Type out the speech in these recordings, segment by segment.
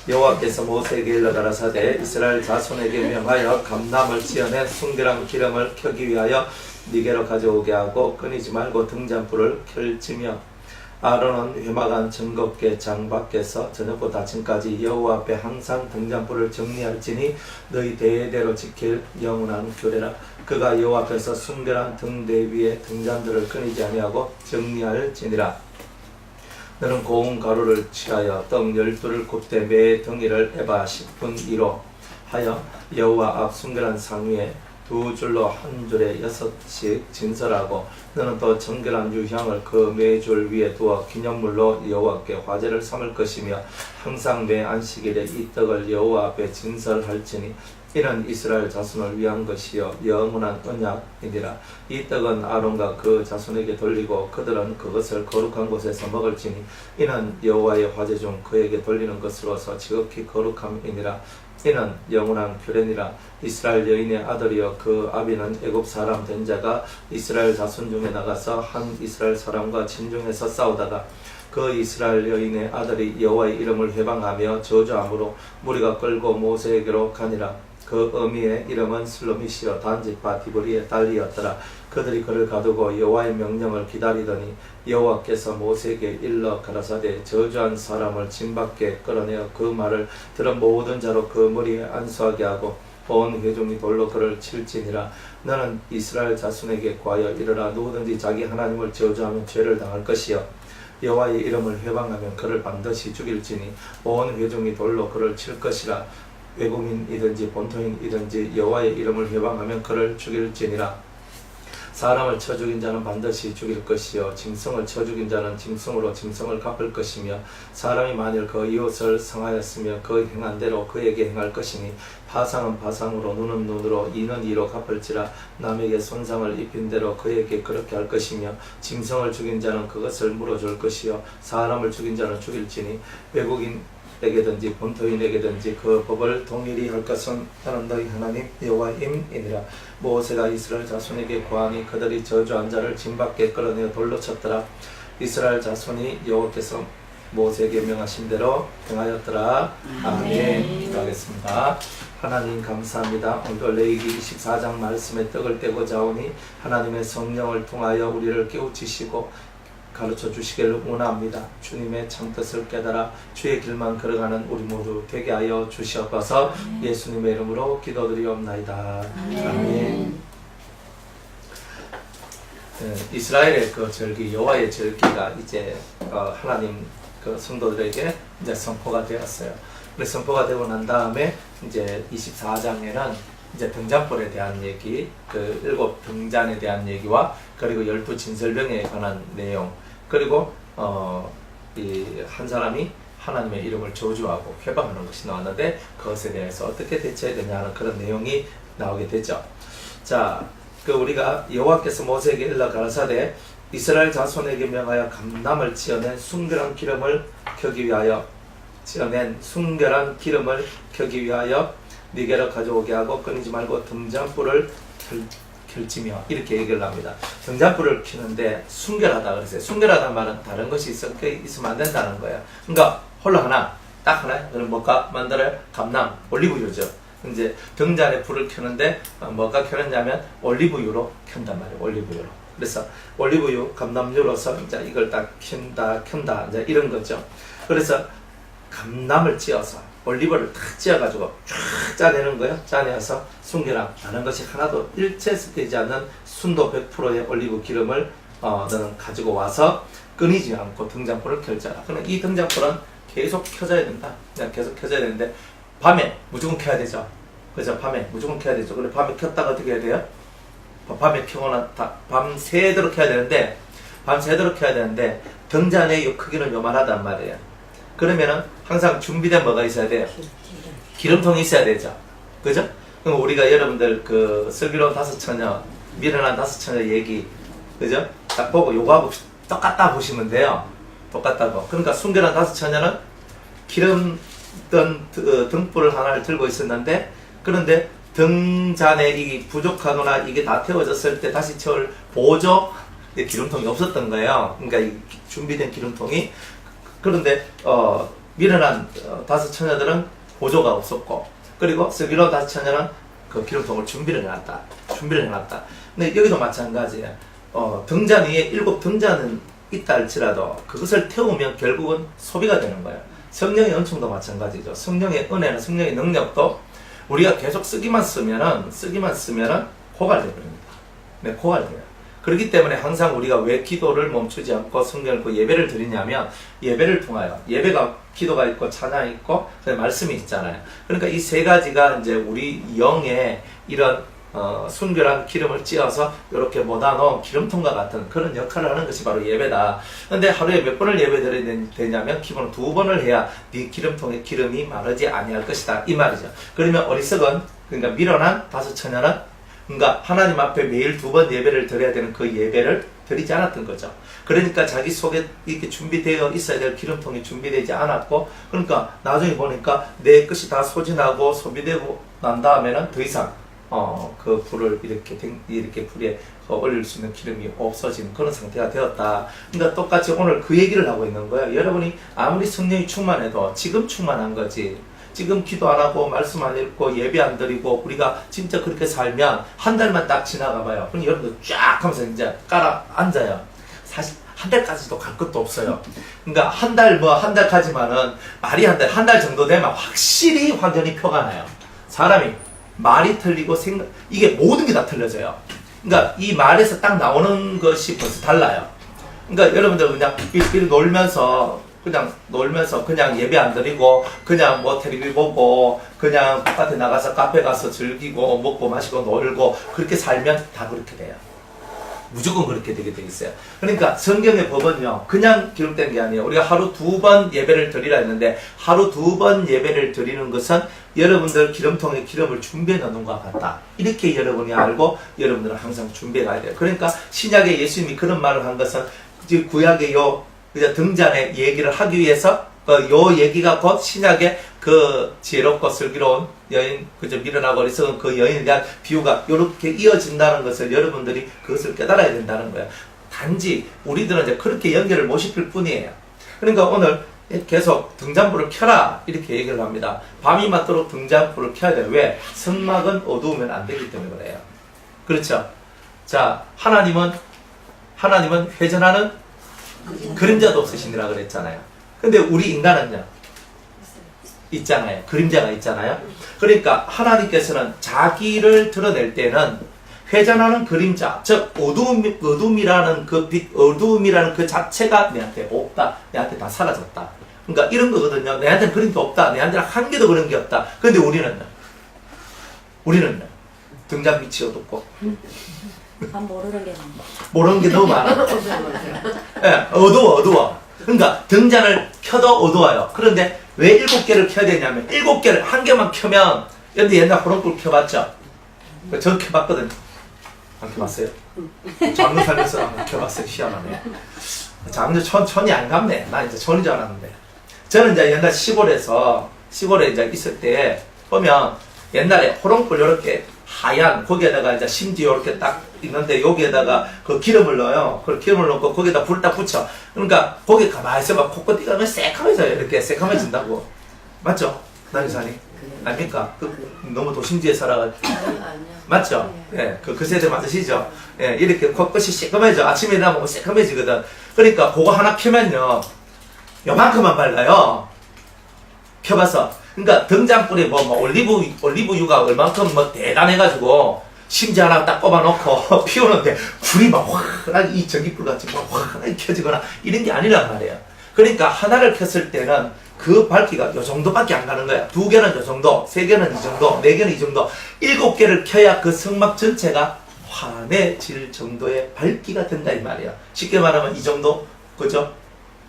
여호와께서 모세에게 일러 가라사대 이스라엘 자손에게 명하여 감람을 찌어낸 순결한 기름을 켜기 위하여 네게로 가져오게 하고 끊이지 말고 등잔불을 켤지며 아론은 회막안 증거궤 장 밖에서 저녁부터 아침까지 여호와 앞에 항상 등잔불을 정리할지니 너희 대대로 지킬 영원한 규례라. 그가 여호와 앞에서 순결한 등대 위에 등잔들을 끊이지 아니하고 정리할지니라. 너는 고운 가루를 취하여 떡 12를 굽되 매 덩이를 에바 10분 2로 하여 여호와 앞 순결한 상 위에 두 줄로 한 줄에 6씩 진설하고 너는 또 정결한 유향을 그 매 줄 위에 두어 기념물로 여호와께 화제를 삼을 것이며 항상 매 안식일에 이 떡을 여호와 앞에 진설할지니 이는 이스라엘 자손을 위한 것이요 영원한 언약이니라. 이 떡은 아론과 그 자손에게 돌리고 그들은 그것을 거룩한 곳에서 먹을지니 이는 여호와의 화제 중 그에게 돌리는 것으로서 지극히 거룩함이니라. 이는 영원한 규례니라. 이스라엘 여인의 아들이여 그 아비는 애굽 사람 된 자가 이스라엘 자손 중에 나가서 한 이스라엘 사람과 진중에서 싸우다가 그 이스라엘 여인의 아들이 여호와의 이름을 회방하며 저주함으로 무리가 끌고 모세에게로 가니라. 그 어미의 이름은 슬로미시여 단지파 디브리의 딸이었더라. 그들이 그를 가두고 여호와의 명령을 기다리더니 여호와께서 모세에게 일러 가라사대 저주한 사람을 진 밖에 끌어내어 그 말을 들은 모든 자로 그 머리에 안수하게 하고 온 회중이 돌로 그를 칠지니라. 너는 이스라엘 자손에게 구하여 이르라. 누구든지 자기 하나님을 저주하면 죄를 당할 것이요 여호와의 이름을 회방하면 그를 반드시 죽일지니 온 회중이 돌로 그를 칠 것이라. 외국인이든지 본토인이든지 여호와의 이름을 회방하면 그를 죽일지니라. 사람을 쳐 죽인 자는 반드시 죽일 것이요 짐승을 쳐 죽인 자는 짐승으로 짐승을 갚을 것이며 사람이 만일 그 이웃을 상하였으며 그 행한 대로 그에게 행할 것이니 파상은 파상으로 눈은 눈으로 이는 이로 갚을지라. 남에게 손상을 입힌 대로 그에게 그렇게 할 것이며 짐승을 죽인 자는 그것을 물어줄 것이요 사람을 죽인 자는 죽일지니 외국인에게든지 본토인에게든지 그 법을 동일히 할 것은 나는 너희 하나님 여호와임이니라. 모세가 이스라엘 자손에게 구하니 그들이 저주한 자를 진 밖에 끌어내어 돌로 쳤더라. 이스라엘 자손이 여호와께서 모세에게 명하신 대로 행하였더라. 아멘. 기도하겠습니다. 하나님 감사합니다. 오늘 레위기 24장 말씀에 떡을 떼고 자오니 하나님의 성령을 통하여 우리를 깨우치시고 가르쳐 주시기를 원합니다. 주님의 참뜻을 깨달아 주의 길만 걸어가는 우리 모두 되게 하여 주시옵소서. 예수님의 이름으로 기도드리옵나이다. 아멘. 이스라엘의 그 절기 여호와의 절기가 이제 하나님 그 성도들에게 이제 선포가 되었어요. 그래서 선포가 되고 난 다음에 이제 24장에는 이제 등잔불에 대한 얘기, 그 7 등잔에 대한 얘기와 그리고 12 진설병에 관한 내용, 그리고 이 한 사람이 하나님의 이름을 저주하고 회방하는 것이 나왔는데 그것에 대해서 어떻게 대처해야 되냐는 그런 내용이 나오게 되죠. 자, 그 우리가 여호와께서 모세에게 일러 가라사대 이스라엘 자손에게 명하여 감람을 찌어낸 순결한 기름을 켜기 위하여 네게로 가져오게 하고 끊이지 말고 등잔불을 켤지며 이렇게 얘기를 합니다. 등잔불을 켜는데 순결하다 그랬어요. 순결하다는 말은 다른 것이 있으면 안 된다는 거예요. 그러니까 홀로 하나, 딱 하나, 그럼 뭐가 만들어요? 감람, 올리브유죠. 이제 등잔에 불을 켜는데 뭐가 켜졌냐면 올리브유로 켠단 말이에요. 올리브유로. 그래서 올리브유, 감람유로서 이제 이걸 딱 켠다 이제 이런 거죠. 그래서 감람을 찧어서 올리브를 탁 찧어가지고 쫙 짜내는 거예요. 짜내서 순결함, 다른 것이 하나도 일체되지 않는 순도 100%의 올리브 기름을 너는 가지고 와서 끊이지 않고 등잔불을 켤자라. 그럼 이 등잔불은 계속 켜져야 된다. 그냥 계속 켜져야 되는데 밤에 무조건 켜야 되죠. 그죠? 밤에 무조건 켜야 되죠. 근데 밤에 켰다가 어떻게 해야 돼요? 밤에 켜거나 밤새도록 켜야 되는데 등잔의 크기는 요만하단 말이에요. 그러면은 항상 준비된 뭐가 있어야 돼요? 기름통이 있어야 되죠. 그죠? 그럼 우리가 여러분들 그 슬기로운 5처녀, 미련한 5처녀 얘기, 그죠? 딱 보고 요거하고 똑같다 보시면 돼요. 똑같다고. 그러니까 순결한 5처녀는 기름 등불을 하나를 들고 있었는데, 그런데 등잔에 이게 부족하거나 이게 다 태워졌을 때 다시 채울 보조 기름통이 없었던 거예요. 그러니까 이 준비된 기름통이. 그런데 미련한 다섯 처녀들은 보조가 없었고, 그리고 슬기로운 다섯 처녀는 그 기름통을 준비를 해놨다. 근데 여기도 마찬가지예요. 등잔 위에 7 등잔은 있다 할지라도 그것을 태우면 결국은 소비가 되는 거예요. 성령의 은총도 마찬가지죠. 성령의 은혜는, 성령의 능력도 우리가 계속 쓰기만 쓰면은 고갈되버립니다. 네, 고갈돼요. 그렇기 때문에 항상 우리가 왜 기도를 멈추지 않고 성경을 그 예배를 드리냐면, 예배를 통하여, 예배가 기도가 있고 찬양이 있고 말씀이 있잖아요. 그러니까 이 세 가지가 이제 우리 영에 이런 순결한 기름을 찧어서 이렇게 모아놓은 기름통과 같은 그런 역할을 하는 것이 바로 예배다. 근데 하루에 몇 번을 예배 드려야 되냐면 기본은 2번을 해야 네 기름통에 기름이 마르지 아니할 것이다, 이 말이죠. 그러면 어리석은, 그러니까 미련한 다섯 처녀는, 그러니까 하나님 앞에 매일 2번 예배를 드려야 되는 그 예배를 드리지 않았던 거죠. 그러니까 자기 속에 이렇게 준비되어 있어야 될 기름통이 준비되지 않았고, 그러니까 나중에 보니까 내 것이 다 소진하고 소비되고 난 다음에는 더 이상 그 불을 이렇게 불에 올릴 수 있는 기름이 없어진 그런 상태가 되었다. 그러니까 똑같이 오늘 그 얘기를 하고 있는 거예요. 여러분이 아무리 성령이 충만해도 지금 충만한 거지, 지금 기도 안 하고 말씀 안 읽고 예배 안 드리고 우리가 진짜 그렇게 살면 한 달만 딱 지나가 봐요. 그럼 여러분들 쫙 하면서 이제 깔아 앉아요. 사실 한 달까지도 갈 것도 없어요. 그러니까 한 달까지만은 말이 한 달 정도 되면 확실히 확연히 표가 나요. 사람이 말이 틀리고 이게 모든 게 다 틀려져요. 그러니까 이 말에서 딱 나오는 것이 벌써 달라요. 그러니까 여러분들 그냥 이렇게 놀면서 그냥 예배 안 드리고 그냥 뭐 텔레비 보고 그냥 바깥에 나가서 카페 가서 즐기고 먹고 마시고 놀고 그렇게 살면 다 그렇게 돼요. 무조건 그렇게 되게 돼 있어요. 그러니까 성경의 법은요, 그냥 기록된 게 아니에요. 우리가 하루 2번 예배를 드리라 했는데, 하루 2번 예배를 드리는 것은 여러분들 기름통에 기름을 준비해 놓는 것과 같다. 이렇게 여러분이 알고 여러분들은 항상 준비해 가야 돼요. 그러니까 신약에 예수님이 그런 말을 한 것은 구약의 등잔의 얘기를 하기 위해서 요 얘기가 곧 신약의 그 지혜롭고 슬기로운 여인, 미련하고 어리석은 그 여인에 대한 비유가 이렇게 이어진다는 것을 여러분들이 그것을 깨달아야 된다는 거예요. 단지 우리들은 이제 그렇게 연결을 못 시킬 뿐이에요. 그러니까 오늘 계속 등잔불을 켜라 이렇게 얘기를 합니다. 밤이 맞도록 등잔불을 켜야 돼요. 왜? 성막은 어두우면 안 되기 때문에 그래요. 그렇죠? 자, 하나님은 회전하는 그림자도 없으시니라 그랬잖아요. 근데 우리 인간은요, 있잖아요. 그림자가 있잖아요. 그러니까 하나님께서는 자기를 드러낼 때는 회전하는 그림자, 즉 어둠이라는 그 빛, 어둠이라는 그 자체가 내한테 없다, 내한테 다 사라졌다. 그러니까 이런 거거든요. 내한테는 그림도 없다, 내한테는 한 개도 그런 게 없다. 근데 우리는요, 등잔 빛이 어둡고 모르는 게 너무 많아. 예, 어두워. 그러니까 등잔을 켜도 어두워요. 그런데 왜 7개를 켜야 되냐면, 7개를 한 개만 켜면, 여러분들 옛날 호롱불 켜봤죠? 전 켜봤거든요. 안 켜봤어요? 장로 살면서 안 켜봤어요. 희한하네. 장로 촌이 안 갔네. 나 이제 촌인 줄 알았는데. 저는 이제 옛날 시골에 이제 있을 때 보면 옛날에 호롱불 이렇게 하얀, 거기에다가 이제 심지 이렇게 딱 있는데 여기에다가 그 기름을 넣어요. 그 기름을 넣고 거기다 불을 딱 붙여. 그러니까 거기 가만히 있어봐. 코끝 띄가면 새카매져요. 이렇게 새카매진다고. 맞죠? 나리사님? 아닙니까? 너무 도심지에 살아가지고. 맞죠? 예, 그 세대 맞으시죠? 예, 이렇게 코끝이 새카매져. 아침에 일어나면 새카매지거든. 그러니까 그거 하나 켜면요, 요만큼만 발라요. 켜봐서. 그러니까 등잔불에 올리브유가 얼만큼 대단해가지고 심지 하나 딱 꼽아놓고 피우는데 불이 막 확, 이 전기불 같이 막 확 켜지거나 이런 게 아니란 말이에요. 그러니까 하나를 켰을 때는 그 밝기가 요 정도밖에 안 가는 거야. 2개는 요 정도, 3개는 이 정도, 4개는 이 정도, 7개를 켜야 그 성막 전체가 환해질 정도의 밝기가 된다 이 말이에요. 쉽게 말하면 이 정도, 그죠?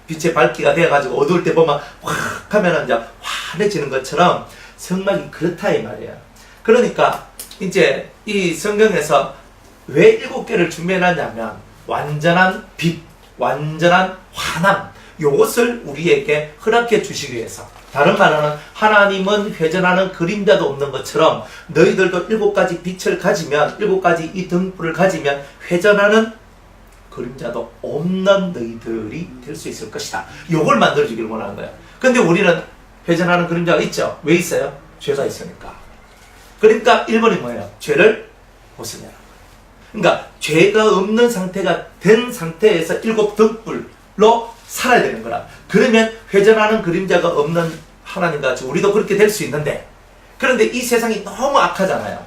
빛의 밝기가 되어가지고 어두울 때 보면 확 하면은 이제 환해지는 것처럼 성막이 그렇다 이 말이에요. 그러니까 이제 이 성경에서 왜 7개를 준비해놨냐면 완전한 빛, 완전한 환함, 요것을 우리에게 허락해 주시기 위해서. 다른 말로는 하나님은 회전하는 그림자도 없는 것처럼 너희들도 7가지 빛을 가지면, 7가지 이 등불을 가지면 회전하는 그림자도 없는 너희들이 될 수 있을 것이다. 요걸 만들어주기를 원하는 거예요. 근데 우리는 회전하는 그림자가 있죠. 왜 있어요? 죄가 있으니까. 그러니까 1번이 뭐예요? 죄를 벗으냐는 거예요. 그러니까 죄가 없는 상태가 된 상태에서 일곱 등불로 살아야 되는 거라. 그러면 회전하는 그림자가 없는 하나님과 같이 우리도 그렇게 될 수 있는데, 그런데 이 세상이 너무 악하잖아요.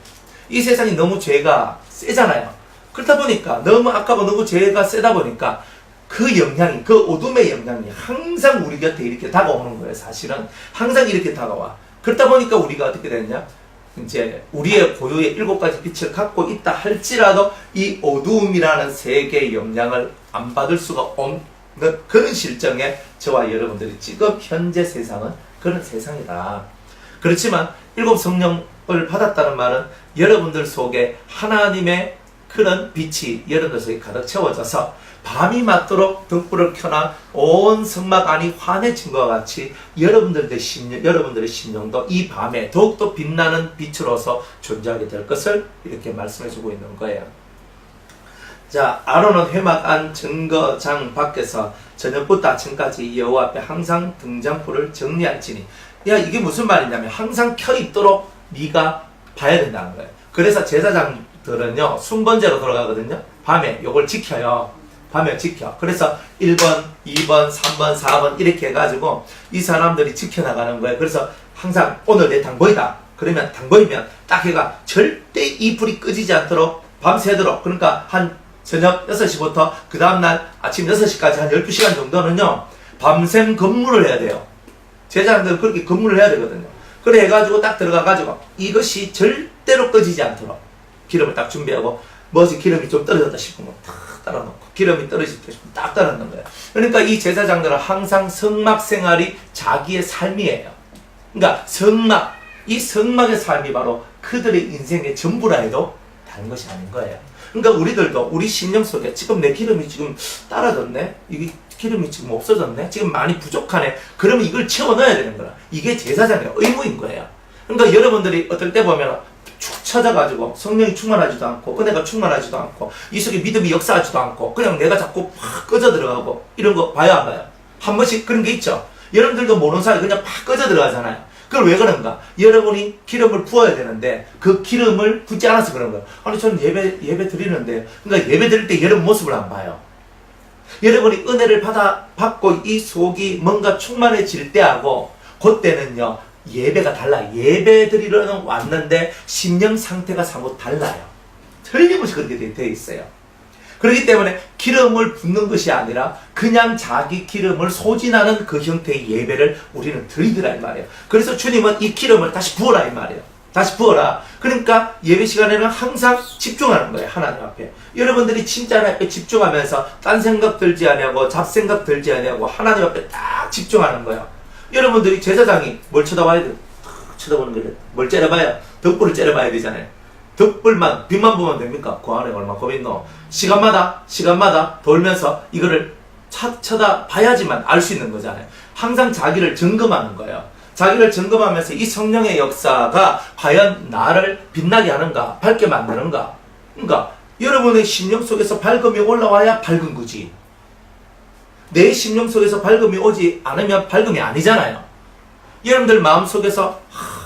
이 세상이 너무 죄가 세잖아요. 그렇다 보니까 너무 악하고 너무 죄가 세다 보니까 그 영향이, 그 어둠의 영향이 항상 우리 곁에 이렇게 다가오는 거예요. 사실은 항상 이렇게 다가와. 그렇다 보니까 우리가 어떻게 되느냐, 이제 우리의 고유의 7가지 빛을 갖고 있다 할지라도 이 어두움이라는 세계의 영향을 안 받을 수가 없는 그런 실정에 저와 여러분들이 지금 현재 세상은 그런 세상이다. 그렇지만 7 성령을 받았다는 말은 여러분들 속에 하나님의 그런 빛이 여러분들 속에 가득 채워져서 밤이 맞도록 등불을 켜나 온 성막 안이 환해진 것과 같이 여러분들의 심령도 이 밤에 더욱더 빛나는 빛으로서 존재하게 될 것을 이렇게 말씀해주고 있는 거예요. 자, 아론은 회막 안 증거장 밖에서 저녁부터 아침까지 여호와 앞에 항상 등잔불을 정리할지니, 야, 이게 무슨 말이냐면 항상 켜 있도록 네가 봐야 된다는 거예요. 그래서 제사장들은요 순번제로 돌아가거든요. 밤에 요걸 지켜요. 밤에 지켜. 그래서 1번, 2번, 3번, 4번 이렇게 해가지고 이 사람들이 지켜나가는 거예요. 그래서 항상 오늘 내 당보이다. 그러면 당보이면 딱 해가 절대 이 불이 꺼지지 않도록 밤새도록, 그러니까 한 저녁 6시부터 그 다음날 아침 6시까지 한 12시간 정도는요 밤샘 근무를 해야 돼요. 제자들은 그렇게 근무를 해야 되거든요. 그래 해가지고 딱 들어가가지고 이것이 절대로 꺼지지 않도록 기름을 딱 준비하고, 뭐지 기름이 좀 떨어졌다 싶으면 탁 따라놓고, 기름이 떨어졌다 싶으면 딱 따라놓는 거예요. 그러니까 이 제사장들은 항상 성막 생활이 자기의 삶이에요. 그러니까 성막, 이 성막의 삶이 바로 그들의 인생의 전부라 해도 다른 것이 아닌 거예요. 그러니까 우리들도 우리 심령 속에 지금 내 기름이 지금 떨어졌네, 이게 기름이 지금 없어졌네, 지금 많이 부족하네, 그러면 이걸 채워 넣어야 되는 거야. 이게 제사장의 의무인 거예요. 그러니까 여러분들이 어떨 때 보면 축 처져가지고 성령이 충만하지도 않고 은혜가 충만하지도 않고 이 속에 믿음이 역사하지도 않고 그냥 내가 자꾸 팍 꺼져 들어가고 이런 거 봐야 안 봐요? 한 번씩 그런 게 있죠. 여러분들도 모르는 사이에 그냥 팍 꺼져 들어가잖아요. 그걸 왜 그런가? 여러분이 기름을 부어야 되는데 그 기름을 붓지 않아서 그런 거예요. 아니 저는 예배 드리는데, 그러니까 예배 드릴 때 여러분 모습을 안 봐요. 여러분이 은혜를 받고 이 속이 뭔가 충만해질 때하고 그때는요 예배가 달라요. 예배 드리러는 왔는데 심령 상태가 사뭇 달라요. 틀림없이 그렇게 되어 있어요. 그렇기 때문에 기름을 붓는 것이 아니라 그냥 자기 기름을 소진하는 그 형태의 예배를 우리는 드리더라 이 말이에요. 그래서 주님은 이 기름을 다시 부어라 이 말이에요. 다시 부어라. 그러니까 예배 시간에는 항상 집중하는 거예요. 하나님 앞에. 여러분들이 진짜 하나님 앞에 집중하면서 딴 생각 들지 아니하고 잡생각 들지 아니하고 하나님 앞에 딱 집중하는 거예요. 여러분들이 제사장이 뭘 쳐다봐야 돼요? 쳐다보는 거예요. 뭘 째려봐요? 덕불을 째려봐야 되잖아요. 덕불만, 빛만 보면 됩니까? 그 안에 얼마나 겁이 있노? 시간마다 돌면서 이거를 쳐다봐야지만 알 수 있는 거잖아요. 항상 자기를 점검하는 거예요. 자기를 점검하면서 이 성령의 역사가 과연 나를 빛나게 하는가, 밝게 만드는가. 그러니까 여러분의 심령 속에서 밝음이 올라와야 밝은 거지. 내 심령 속에서 밝음이 오지 않으면 밝음이 아니잖아요. 여러분들 마음속에서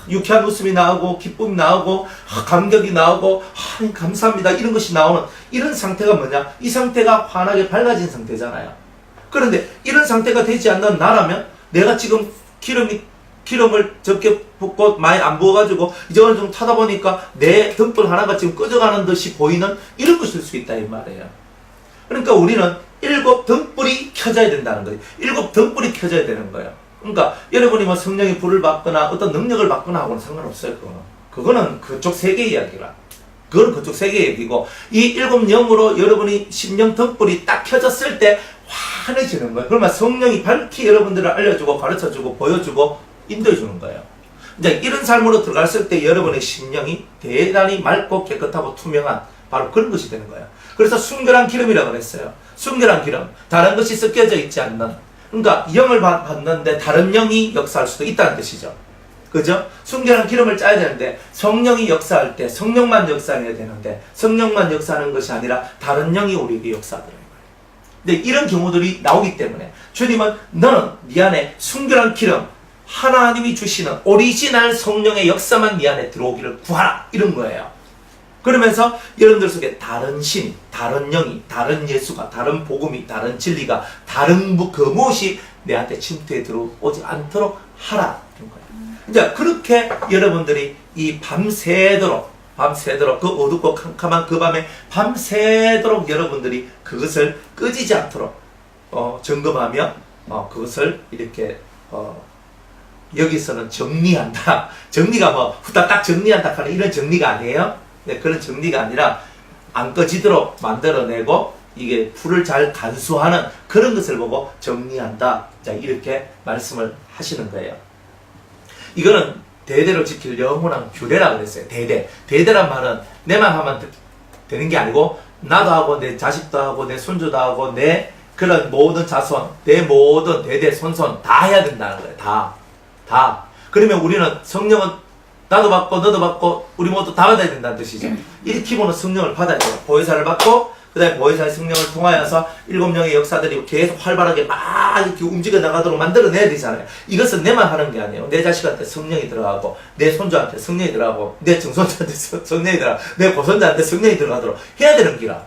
유쾌한 웃음이 나오고 기쁨이 나오고 감격이 나오고 감사합니다 이런 것이 나오는 이런 상태가 뭐냐? 이 상태가 환하게 밝아진 상태잖아요. 그런데 이런 상태가 되지 않는 나라면 내가 지금 기름을 적게 붓고 많이 안 부어가지고 이제 어느 정도 타다 보니까 내 등불 하나가 지금 꺼져가는 듯이 보이는 이런 것일 수 있다 이 말이에요. 그러니까 우리는 7 등불이 켜져야 된다는 거예요. 7 등불이 켜져야 되는 거예요. 그러니까 여러분이 뭐 성령의 불을 받거나 어떤 능력을 받거나 하고는 상관없어요. 그거는 그쪽 세계 이야기라. 그거는 그쪽 세계 얘기고, 이 7 영으로 여러분이 심령 등불이 딱 켜졌을 때 환해지는 거예요. 그러면 성령이 밝히 여러분들을 알려주고 가르쳐주고 보여주고 인도해주는 거예요. 이제 이런 삶으로 들어갔을 때 여러분의 심령이 대단히 맑고 깨끗하고 투명한 바로 그런 것이 되는 거예요. 그래서 순결한 기름이라고 그랬어요. 순결한 기름, 다른 것이 섞여져 있지 않는, 그러니까 영을 받는데 다른 영이 역사할 수도 있다는 뜻이죠. 그죠? 순결한 기름을 짜야 되는데 성령이 역사할 때 성령만 역사해야 되는데 성령만 역사하는 것이 아니라 다른 영이 우리에게 역사하더라고요. 근데 이런 경우들이 나오기 때문에 주님은 너는 네 안에 순결한 기름, 하나님이 주시는 오리지널 성령의 역사만 네 안에 들어오기를 구하라, 이런 거예요. 그러면서 여러분들 속에 다른 신, 다른 영이, 다른 예수가, 다른 복음이, 다른 진리가, 다른 그 무엇이 내한테 침투해 들어오지 않도록 하라, 이런 거예요. 이제 그렇게 여러분들이 이 밤새도록 그 어둡고 캄캄한 그 밤에 밤새도록 여러분들이 그것을 끄지지 않도록 점검하며 그것을 이렇게 여기서는 정리한다. 정리가 뭐 후딱딱 정리한다 하는 이런 정리가 아니에요. 네, 그런 정리가 아니라 안 꺼지도록 만들어내고 이게 불을 잘 간수하는 그런 것을 보고 정리한다. 자, 이렇게 말씀을 하시는 거예요. 이거는 대대로 지킬 영원한 규례라 그랬어요. 대대란 말은 내만 하면 되는 게 아니고 나도 하고 내 자식도 하고 내 손주도 하고 내 그런 모든 자손, 내 모든 대대 손손 다 해야 된다는 거예요. 다. 그러면 우리는 성령은 나도 받고 너도 받고 우리 모두 다 받아야 된다는 뜻이죠. 이 기본은 성령을 받아야 돼요. 보혜사를 받고 그 다음에 보혜사의 성령을 통하여서 7명의 역사들이 계속 활발하게 막 이렇게 움직여 나가도록 만들어내야 되잖아요. 이것은 내만 하는 게 아니에요. 내 자식한테 성령이 들어가고 내 손주한테 성령이 들어가고 내 증손자한테 성령이 들어가고 내 고손자한테 성령이 들어가도록 해야 되는 기라.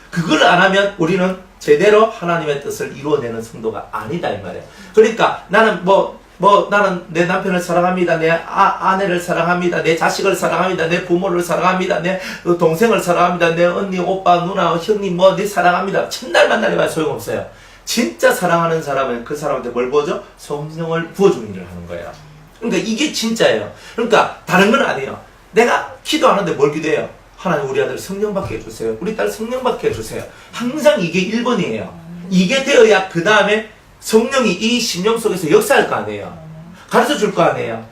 그걸 안 하면 우리는 제대로 하나님의 뜻을 이루어내는 성도가 아니다, 이 말이에요. 그러니까 나는 나는 내 남편을 사랑합니다. 내 아내를 사랑합니다. 내 자식을 사랑합니다. 내 부모를 사랑합니다. 내 동생을 사랑합니다. 내 언니, 오빠, 누나, 형님, 내 사랑합니다. 첫날 만나려 면 소용없어요. 진짜 사랑하는 사람은 그 사람한테 뭘 부어줘? 성령을 부어주는 일을 하는 거예요. 그러니까 이게 진짜예요. 그러니까 다른 건 아니에요. 내가 기도하는데 뭘 기도해요? 하나님 우리 아들 성령 받게 해주세요. 우리 딸 성령 받게 해주세요. 항상 이게 1번이에요. 이게 되어야 그 다음에 성령이 이 심령 속에서 역사할 거 아니에요. 가르쳐 줄 거 아니에요.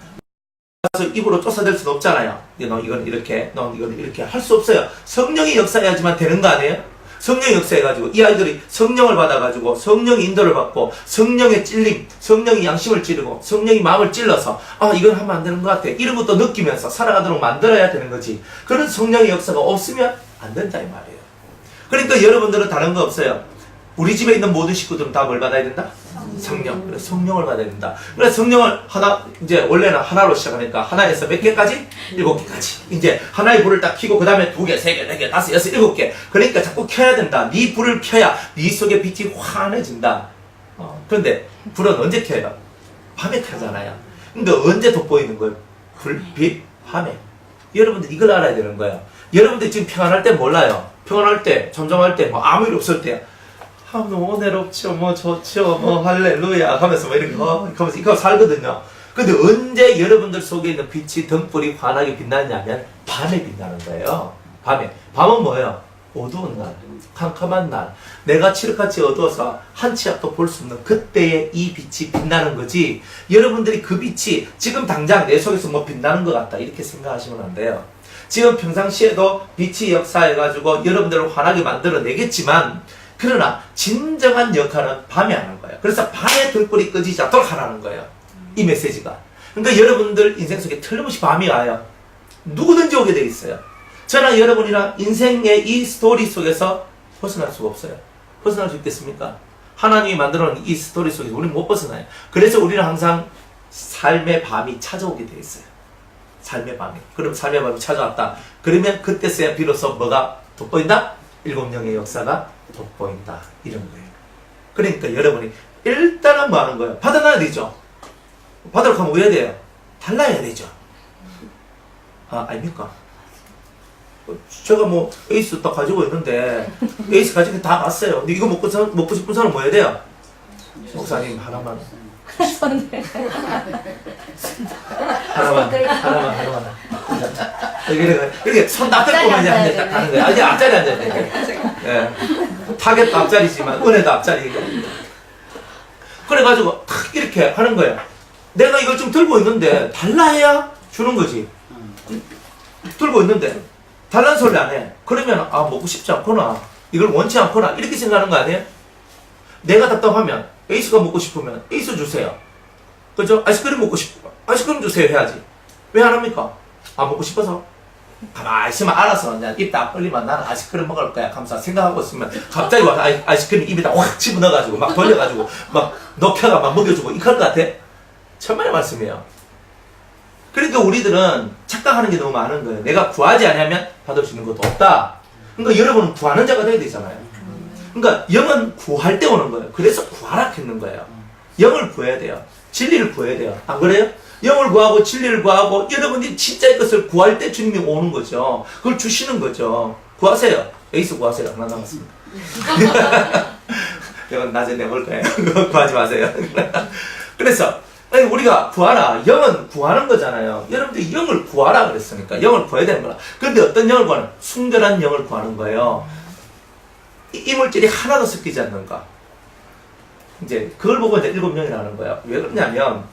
그래서 입으로 쫓아낼 수는 없잖아요. 너 이건 이렇게, 너 이건 이렇게 할 수 없어요. 성령이 역사해야지만 되는 거 아니에요? 성령이 역사해가지고 이 아이들이 성령을 받아가지고 성령의 인도를 받고 성령의 찔림, 성령이 양심을 찌르고 성령이 마음을 찔러서 이건 하면 안 되는 것 같아. 이런 것도 느끼면서 살아가도록 만들어야 되는 거지. 그런 성령의 역사가 없으면 안 된다 이 말이에요. 그러니까 여러분들은 다른 거 없어요. 우리 집에 있는 모든 식구들은 다 뭘 받아야 된다? 성령. 그래서 성령을 받아야 된다. 그래서 성령을 이제 원래는 하나로 시작하니까 하나에서 몇 개까지? 7개까지. 이제 하나의 불을 딱 켜고 그 다음에 2개, 3개, 4개, 5, 6, 7개. 그러니까 자꾸 켜야 된다. 네 불을 켜야 네 속에 빛이 환해진다. 그런데 불은 언제 켜요? 밤에 켜잖아요. 그러니까 언제 돋보이는 거예요? 불빛, 밤에. 여러분들 이걸 알아야 되는 거예요. 여러분들 지금 평안할 때 몰라요. 평안할 때, 잠잠할 때, 아무 일 없을 때 너무 은혜롭죠, 좋죠, 할렐루야 하면서 이렇게 하면서 이거 살거든요. 근데 언제 여러분들 속에 있는 빛이 등불이 환하게 빛나냐면 밤에 빛나는 거예요. 밤에. 밤은 뭐예요? 어두운 날, 캄캄한 날, 내가 칠흑같이 어두워서 한 치 앞도 볼 수 없는 그때의 이 빛이 빛나는 거지. 여러분들이 그 빛이 지금 당장 내 속에서 빛나는 것 같다 이렇게 생각하시면 안 돼요. 지금 평상시에도 빛이 역사해가지고 여러분들을 환하게 만들어내겠지만 그러나 진정한 역할은 밤에 하는 거예요. 그래서 밤에 등불이 꺼지지 않도록 하라는 거예요. 이 메시지가. 그러니까 여러분들 인생 속에 틀림없이 밤이 와요. 누구든지 오게 돼 있어요. 저는 여러분이랑 인생의 이 스토리 속에서 벗어날 수가 없어요. 벗어날 수 있겠습니까? 하나님이 만들어놓은 이 스토리 속에서 우리는 못 벗어나요. 그래서 우리는 항상 삶의 밤이 찾아오게 돼 있어요. 삶의 밤이. 그럼 삶의 밤이 찾아왔다. 그러면 그때서야 비로소 뭐가 돋보인다? 7명의 역사가 돋보인다. 이런 거예요. 그러니까 여러분이 일단은 뭐 하는 거예요? 받아놔야 되죠. 받으러 가면 왜 해야 돼요? 달라야 되죠. 아닙니까? 제가 에이스 딱 가지고 있는데 에이스 가지고 다 봤어요. 근데 이거 먹고 싶은 사람 뭐 해야 돼요? 목사님 하나만 이렇게 손 딱 들고 그냥 앉아 가는 거야. 이제 앞자리 앉아야 돼. 예. 타겟도 앞자리지만 은혜도 앞자리니까. 그래가지고 탁 이렇게 하는 거야. 내가 이걸 좀 들고 있는데 달라 해야 주는 거지. 들고 있는데 달라는 소리 안 해. 그러면 먹고 싶지 않거나 이걸 원치 않거나 이렇게 생각하는 거 아니에요? 내가 답답하면 에이스가 먹고 싶으면 에이스 주세요. 그죠? 아이스크림 먹고 싶어. 아이스크림 주세요 해야지. 왜 안 합니까? 먹고 싶어서. 가만히 있으면 알아서 그냥 입 딱 벌리면 나는 아이스크림 먹을 거야 하면서 생각하고 있으면 갑자기 와서 아이스크림 입에다 확 집어넣어가지고 막 돌려가지고 막 녹여가 막 먹여주고 이럴 것 같아? 천만의 말씀이에요. 그러니까 우리들은 착각하는 게 너무 많은 거예요. 내가 구하지 않으면 받을 수 있는 것도 없다. 그러니까 여러분은 구하는 자가 돼야 되잖아요. 그러니까 영은 구할 때 오는 거예요. 그래서 구하라 했는 거예요. 영을 구해야 돼요. 진리를 구해야 돼요. 안 그래요? 영을 구하고 진리를 구하고 여러분이 진짜의 것을 구할 때 주님이 오는 거죠. 그걸 주시는 거죠. 구하세요. 에이스 구하세요. 하나 남았습니다. 이건 낮에 내볼 거예요. 구하지 마세요. 그래서 우리가 구하라. 영은 구하는 거잖아요. 여러분들이 영을 구하라 그랬으니까 영을 구해야 되는 거라. 그런데 어떤 영을 구하는? 순결한 영을 구하는 거예요. 이 물질이 하나도 섞이지 않는가. 이제 그걸 보고 이제 7명이라는 거예요. 왜 그러냐면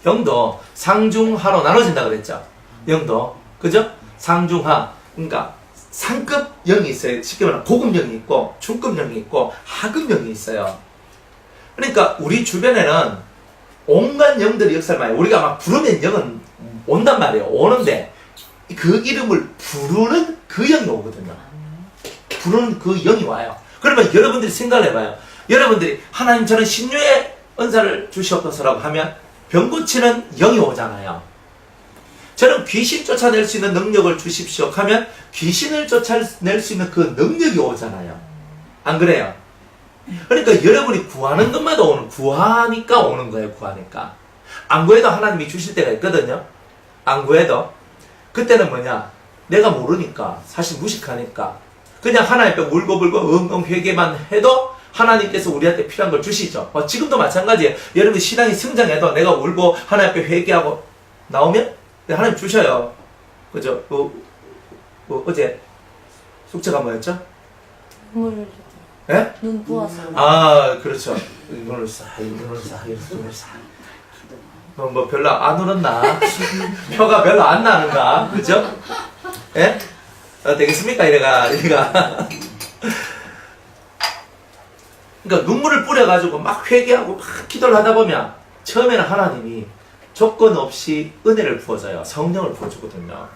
영도 상중하로 나눠진다 그랬죠. 영도 그죠? 상중하. 그러니까 상급 영이 있어요. 쉽게 말하면 고급 영이 있고 중급 영이 있고 하급 영이 있어요. 그러니까 우리 주변에는 온갖 영들이 역사를 많이 우리가 막 부르면 영은 온단 말이에요. 오는데 그 이름을 부르는 그 영이 오거든요. 부르는 그 영이 와요. 그러면 여러분들이 생각을 해봐요. 여러분들이 하나님 저는 신유의 은사를 주시옵소서라고 하면 병 고치는 영이 오잖아요. 저는 귀신 쫓아낼 수 있는 능력을 주십시오 하면 귀신을 쫓아낼 수 있는 그 능력이 오잖아요. 안 그래요? 그러니까 여러분이 구하는 것마다 구하니까 오는 거예요. 구하니까. 안 구해도 하나님이 주실 때가 있거든요. 안 구해도. 그때는 뭐냐? 내가 모르니까, 사실 무식하니까 그냥 하나님 앞에 울고 회개만 해도 하나님께서 우리한테 필요한 걸 주시죠. 지금도 마찬가지예요. 여러분 신앙이 성장해도 내가 울고 하나님 앞에 회개하고 나오면 하나님 주셔요. 그죠? 어제 숙제가 뭐였죠? 눈물. 예? 눈 부었어. 아, 그렇죠. 눈을 싹. 뭐 별로 안 울었나? 표가 별로 안 나는가? 그죠? 예? 되겠습니까? 이래가. 그러니까 눈물을 뿌려가지고 막 회개하고 막 기도를 하다 보면 처음에는 하나님이 조건 없이 은혜를 부어줘요. 성령을 부어주거든요.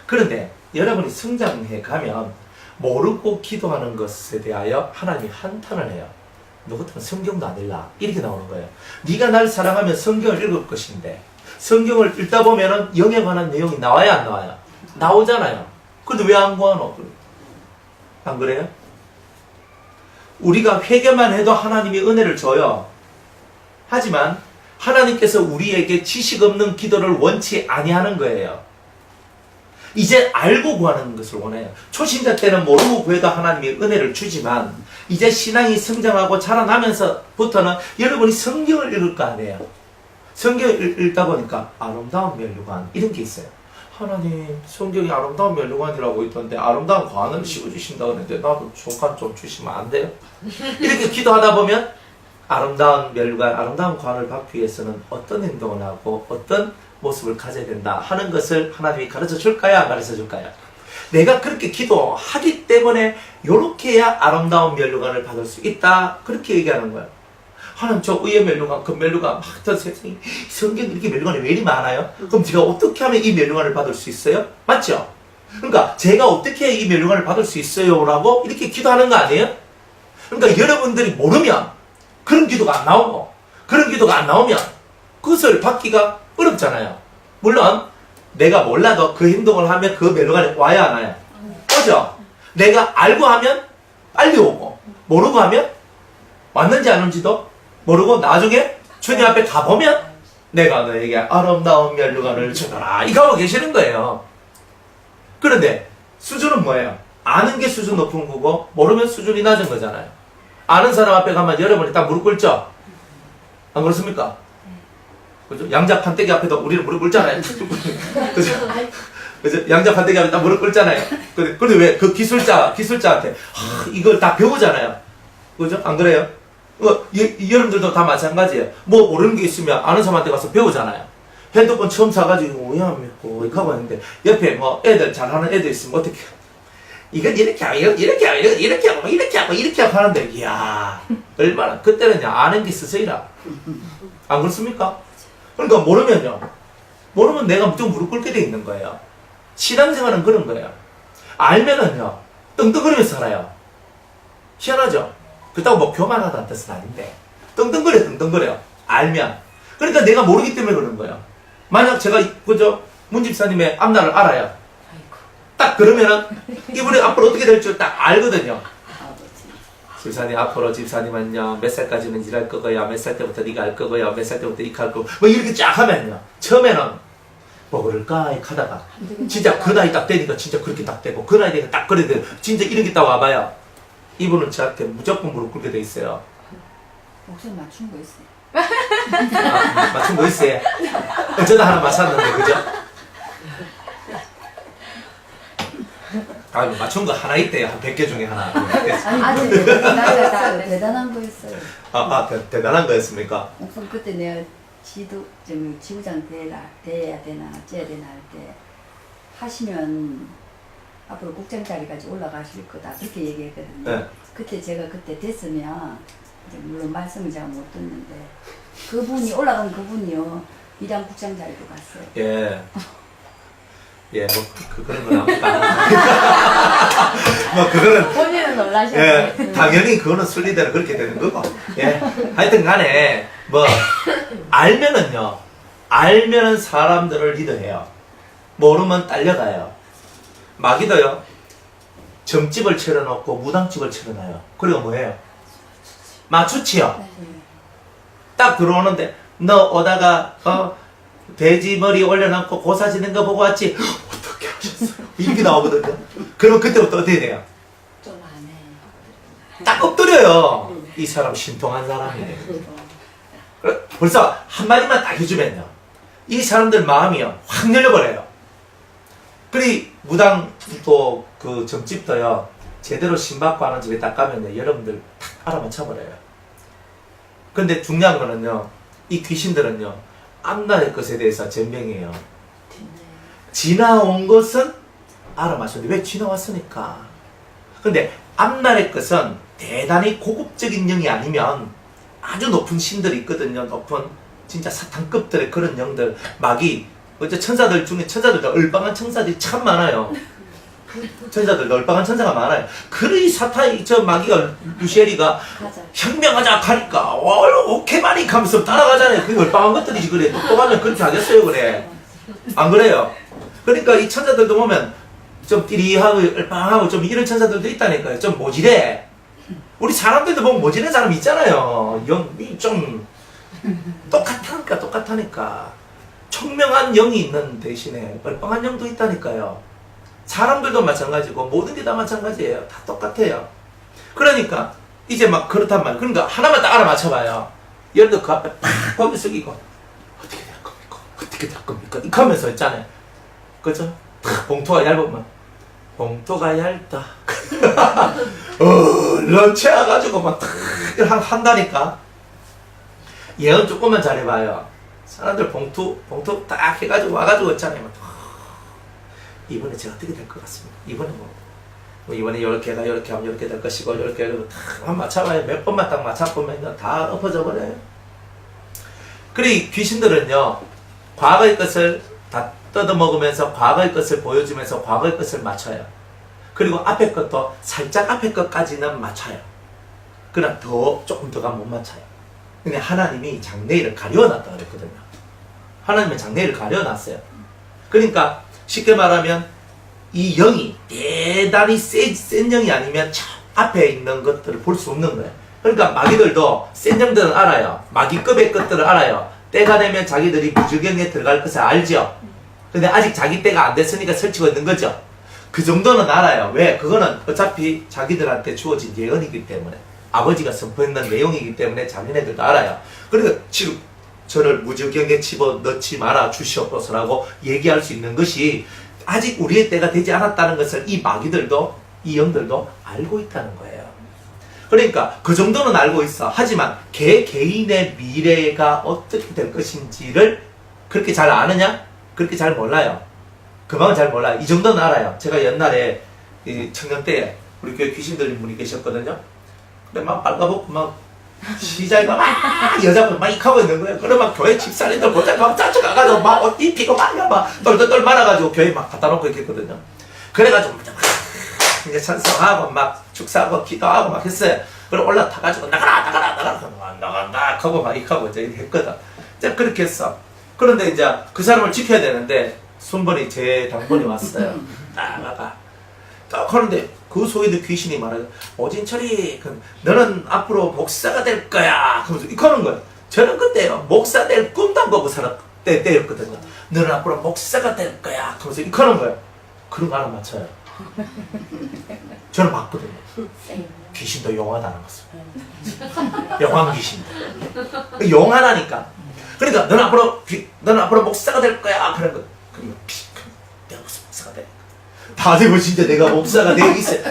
그런데 여러분이 성장해 가면 모르고 기도하는 것에 대하여 하나님이 한탄을 해요. 너 같으면 성경도 안 읽나? 이렇게 나오는 거예요. 네가 날 사랑하면 성경을 읽을 것인데 성경을 읽다 보면은 영에 관한 내용이 나와요, 안 나와요? 나오잖아요. 근데 왜 안 구하노? 안 그래요? 우리가 회개만 해도 하나님이 은혜를 줘요. 하지만 하나님께서 우리에게 지식 없는 기도를 원치 아니하는 거예요. 이제 알고 구하는 것을 원해요. 초신자 때는 모르고 구해도 하나님이 은혜를 주지만 이제 신앙이 성장하고 자라나면서부터는 여러분이 성경을 읽을 거 아니에요. 성경을 읽다 보니까 아름다운 멸류관 이런 게 있어요. 하나님 성경이 아름다운 멸류관이라고 있던데 아름다운 관을 씌워주신다 그랬는데 나도 조간 좀 주시면 안 돼요? 이렇게 기도하다 보면 아름다운 멸류관, 아름다운 관을 받기 위해서는 어떤 행동을 하고 어떤 모습을 가져야 된다 하는 것을 하나님이 가르쳐 줄까요? 안 가르쳐 줄까요? 내가 그렇게 기도하기 때문에 이렇게 해야 아름다운 멸류관을 받을 수 있다 그렇게 얘기하는 거예요. 하나님 저 의의 멸류관, 그 멸류관 막 세상에 성경에 이렇게 멸류관이 왜 이리 많아요? 그럼 제가 어떻게 하면 이 멸류관을 받을 수 있어요? 맞죠? 그러니까 제가 어떻게 이 멸류관을 받을 수 있어요? 라고 이렇게 기도하는 거 아니에요? 그러니까 여러분들이 모르면 그런 기도가 안 나오고 그런 기도가 안 나오면 그것을 받기가 어렵잖아요. 물론 내가 몰라도 그 행동을 하면 그 멸류관에 와야 하나요? 오죠? 내가 알고 하면 빨리 오고 모르고 하면 왔는지 안 온지도 모르고 나중에 주님 앞에 가보면 내가 너에게 아름다운 멸류관을 주노라 이거 하고 계시는 거예요. 그런데 수준은 뭐예요? 아는 게 수준 높은 거고 모르면 수준이 낮은 거잖아요. 아는 사람 앞에 가면 여러분이 딱 무릎 꿇죠? 안 그렇습니까? 그죠? 양자 판때기 앞에도 우리는 무릎 꿇잖아요. 그죠? 그죠? 양자 판때기 앞에 딱 무릎 꿇잖아요. 근데 왜 그 기술자한테 이걸 다 배우잖아요. 그죠? 안 그래요? 여러분들도 다 마찬가지예요. 뭐 모르는 게 있으면 아는 사람한테 가서 배우잖아요. 핸드폰 처음 사가지고 왜 안 믿고 이렇게 하고 있는데 옆에 뭐 애들 잘하는 애들 있으면 어떻게 이건 이렇게 하고 이렇게 하고 이렇게 하고 이렇게 하고 이렇게 하고 하는데 이야 얼마나 그때는요 아는 게 스스이라 안 그렇습니까? 그러니까 모르면 내가 무조건 무릎 꿇게 돼 있는 거예요. 신앙생활은 그런 거예요. 알면은요, 떵떵거리면서 살아요. 희한하죠? 그렇다고 뭐 교만하다는 뜻은 아닌데, 떵떵거려. 알면. 그러니까 내가 모르기 때문에 그러는 거예요. 만약 제가, 문 집사님의 앞날을 알아요. 딱 그러면은, 이분이 앞으로 어떻게 될 줄 딱 알거든요. 집사님, 앞으로 집사님은요, 몇 살까지는 일할 거고요, 몇 살 때부터 네가 할 거고요, 몇 살 때부터 이거 할 거고, 뭐 이렇게 쫙 하면요. 처음에는, 뭐 그럴까? 하다가, 진짜 그 나이 딱 되니까 진짜 그렇게 딱 되고, 그 나이 되니까 딱 그래 되고, 진짜 이런 게 딱 와봐요. 이분은 저한테 무조건 무릎 꿇게 돼 있어요. 목소리 맞춘 거 있어요. 맞춘 거 있어요. 어쩌다 하나 맞췄는데, 그죠? 맞춘 거 하나 있대요. 한 100개 중에 하나. 아니, 대단한 거 있어요. 대단한 거였습니까? 우선 그때 내가 지부장 돼야 되나, 째야 되나 할 때, 하시면 앞으로 국장 자리까지 올라가실 거다. 그렇게 얘기했거든요. 네. 그때 제가 그때 됐으면, 이제 물론 말씀을 제가 못 듣는데, 그분이, 올라간 그분이요, 미량 국장 자리로 갔어요. 뭐, 그런 건 아무것도 아니고. 뭐, 그거는. 본인은 놀라셨어요. 당연히 그거는 순리대로 그렇게 되는 거고. 하여튼 간에, 뭐, 알면은 사람들을 리드해요. 모르면 딸려가요. 마귀도요, 점집을 차려놓고 무당집을 차려놔요. 그리고 뭐해요? 맞추치요. 딱 들어오는데, 너 오다가, 돼지 머리 올려놓고 고사 지는 거 보고 왔지? 어떻게 하셨어요? 이렇게 나오거든요. 그러면 그때부터 어떻게 돼요? 좀 안 해. 딱 엎드려요. 이 사람 신통한 사람이네. 벌써 한마디만 딱 해주면요. 이 사람들 마음이요. 확 열려버려요. 그리 무당도 그 점집도요. 제대로 신받고 하는 집에 딱 가면요. 여러분들 탁 알아맞혀버려요. 근데 중요한 거는요. 이 귀신들은요. 앞날의 것에 대해서 전명해요. 지나온 것은 알아맞혔는데 왜 지나왔으니까. 근데 앞날의 것은 대단히 고급적인 영이 아니면 아주 높은 신들이 있거든요. 높은 진짜 사탄급들의 그런 영들, 마귀, 어째 천사들 중에 천사들도 얼빵한 천사들이 참 많아요. 천사들도 얼빵한 천사가 많아요. 그러이 사탄이 저 마귀가 루시엘이가 혁명하자 하니까 오케이 많이 하면서 따라가잖아요. 그게 얼빵한 것들이지 그래. 똑똑하면 그렇게 하겠어요 그래. 안 그래요? 그러니까 이 천사들도 보면 좀 띠리하고 얼빵하고 좀 이런 천사들도 있다니까요. 좀 모질해. 우리 사람들도 보면 모질한 사람이 있잖아요. 영이 좀 똑같다니까. 청명한 영이 있는 대신에 얼빵한 영도 있다니까요. 사람들도 마찬가지고 모든 게 다 마찬가지예요. 다 똑같아요. 그러니까 이제 막 그렇단 말이에요. 그러니까 하나만 딱 알아맞혀봐요. 예를 들어 그 앞에 팍 거기 숙이고 어떻게 될 겁니까? 어떻게 될 겁니까? 이렇게 하면서 있잖아요. 그죠? 봉투가 얇으면 봉투가 얇다. 런치해가지고 막 한다니까. 예언 조금만 잘해봐요. 사람들 봉투 딱 해가지고 와가지고 있잖아요. 이번에 제가 어떻게 될 것 같습니다. 이번에 이번에 이렇게 하면 이렇게 될 것이고 이렇게 하면 딱 맞춰봐요. 몇 번만 딱 맞춰보면 다 엎어져 버려요. 그래 귀신들은요 과거의 것을 다 뜯어먹으면서 과거의 것을 보여주면서 과거의 것을 맞춰요. 그리고 앞에 것도 살짝 앞에 것까지는 맞춰요. 그러나 조금 더 가면 못 맞춰요. 근데 하나님이 장래일을 가려놨다 그랬거든요. 하나님은 장래일을 가려놨어요. 그러니까 쉽게 말하면 이 영이 대단히 센 영이 아니면 저 앞에 있는 것들을 볼 수 없는 거예요. 그러니까 마귀들도 센 영들은 알아요. 마귀급의 것들을 알아요. 때가 되면 자기들이 무주경에 들어갈 것을 알죠. 근데 아직 자기 때가 안 됐으니까 설치고 있는 거죠. 그 정도는 알아요. 왜? 그거는 어차피 자기들한테 주어진 예언이기 때문에 아버지가 선포했는 내용이기 때문에 자기네들도 알아요. 그러니까 지금 저를 무주경에 집어넣지 마라 주시옵소서라고 얘기할 수 있는 것이 아직 우리의 때가 되지 않았다는 것을 이 마귀들도 이 영들도 알고 있다는 거예요. 그러니까 그 정도는 알고 있어. 하지만 개인의 미래가 어떻게 될 것인지를 그렇게 잘 아느냐? 그렇게 잘 몰라요. 그만은 잘 몰라요. 이 정도는 알아요. 제가 옛날에 청년 때 우리 교회 귀신 들린 분이 계셨거든요. 근데 막 빨가벗고 막 시장에가 막 여자분 막 익하고 있는 거예요. 그러면 교회 집사님들 보자 막 짜증나가지고 막 옷 입히고 막 똘똘똘 말아가지고 교회 막 갖다 놓고 있겠거든요. 그래가지고 이제 찬송하고 막 축사하고 기도하고 막 했어요. 그리고 올라타가지고 나가라 하고 막 익하고 이제 했거든. 이제 그렇게 했어. 그런데 이제 그 사람을 지켜야 되는데 순번이 제 당번이 왔어요. 나가. 딱 하는데 그 속에도 귀신이 말해요. 오진철이 너는 앞으로 목사가 될 거야. 그러면서 이러는 거예요. 저는 그때요 목사 될 꿈도 안 꾸고 살았 때였거든요. 너는 앞으로 목사가 될 거야. 그러면서 이러는 거예요. 그런 거 하나 맞춰요. 저는 봤거든요. 귀신도 용하다는 것을. 용한 귀신도. 용하다니까. 그러니까 너는 앞으로 목사가 될 거야. 그런 거. 그러면 내가 무슨 목사가 돼? 다들 뭐 진짜 내가 목사가 되어 있어요.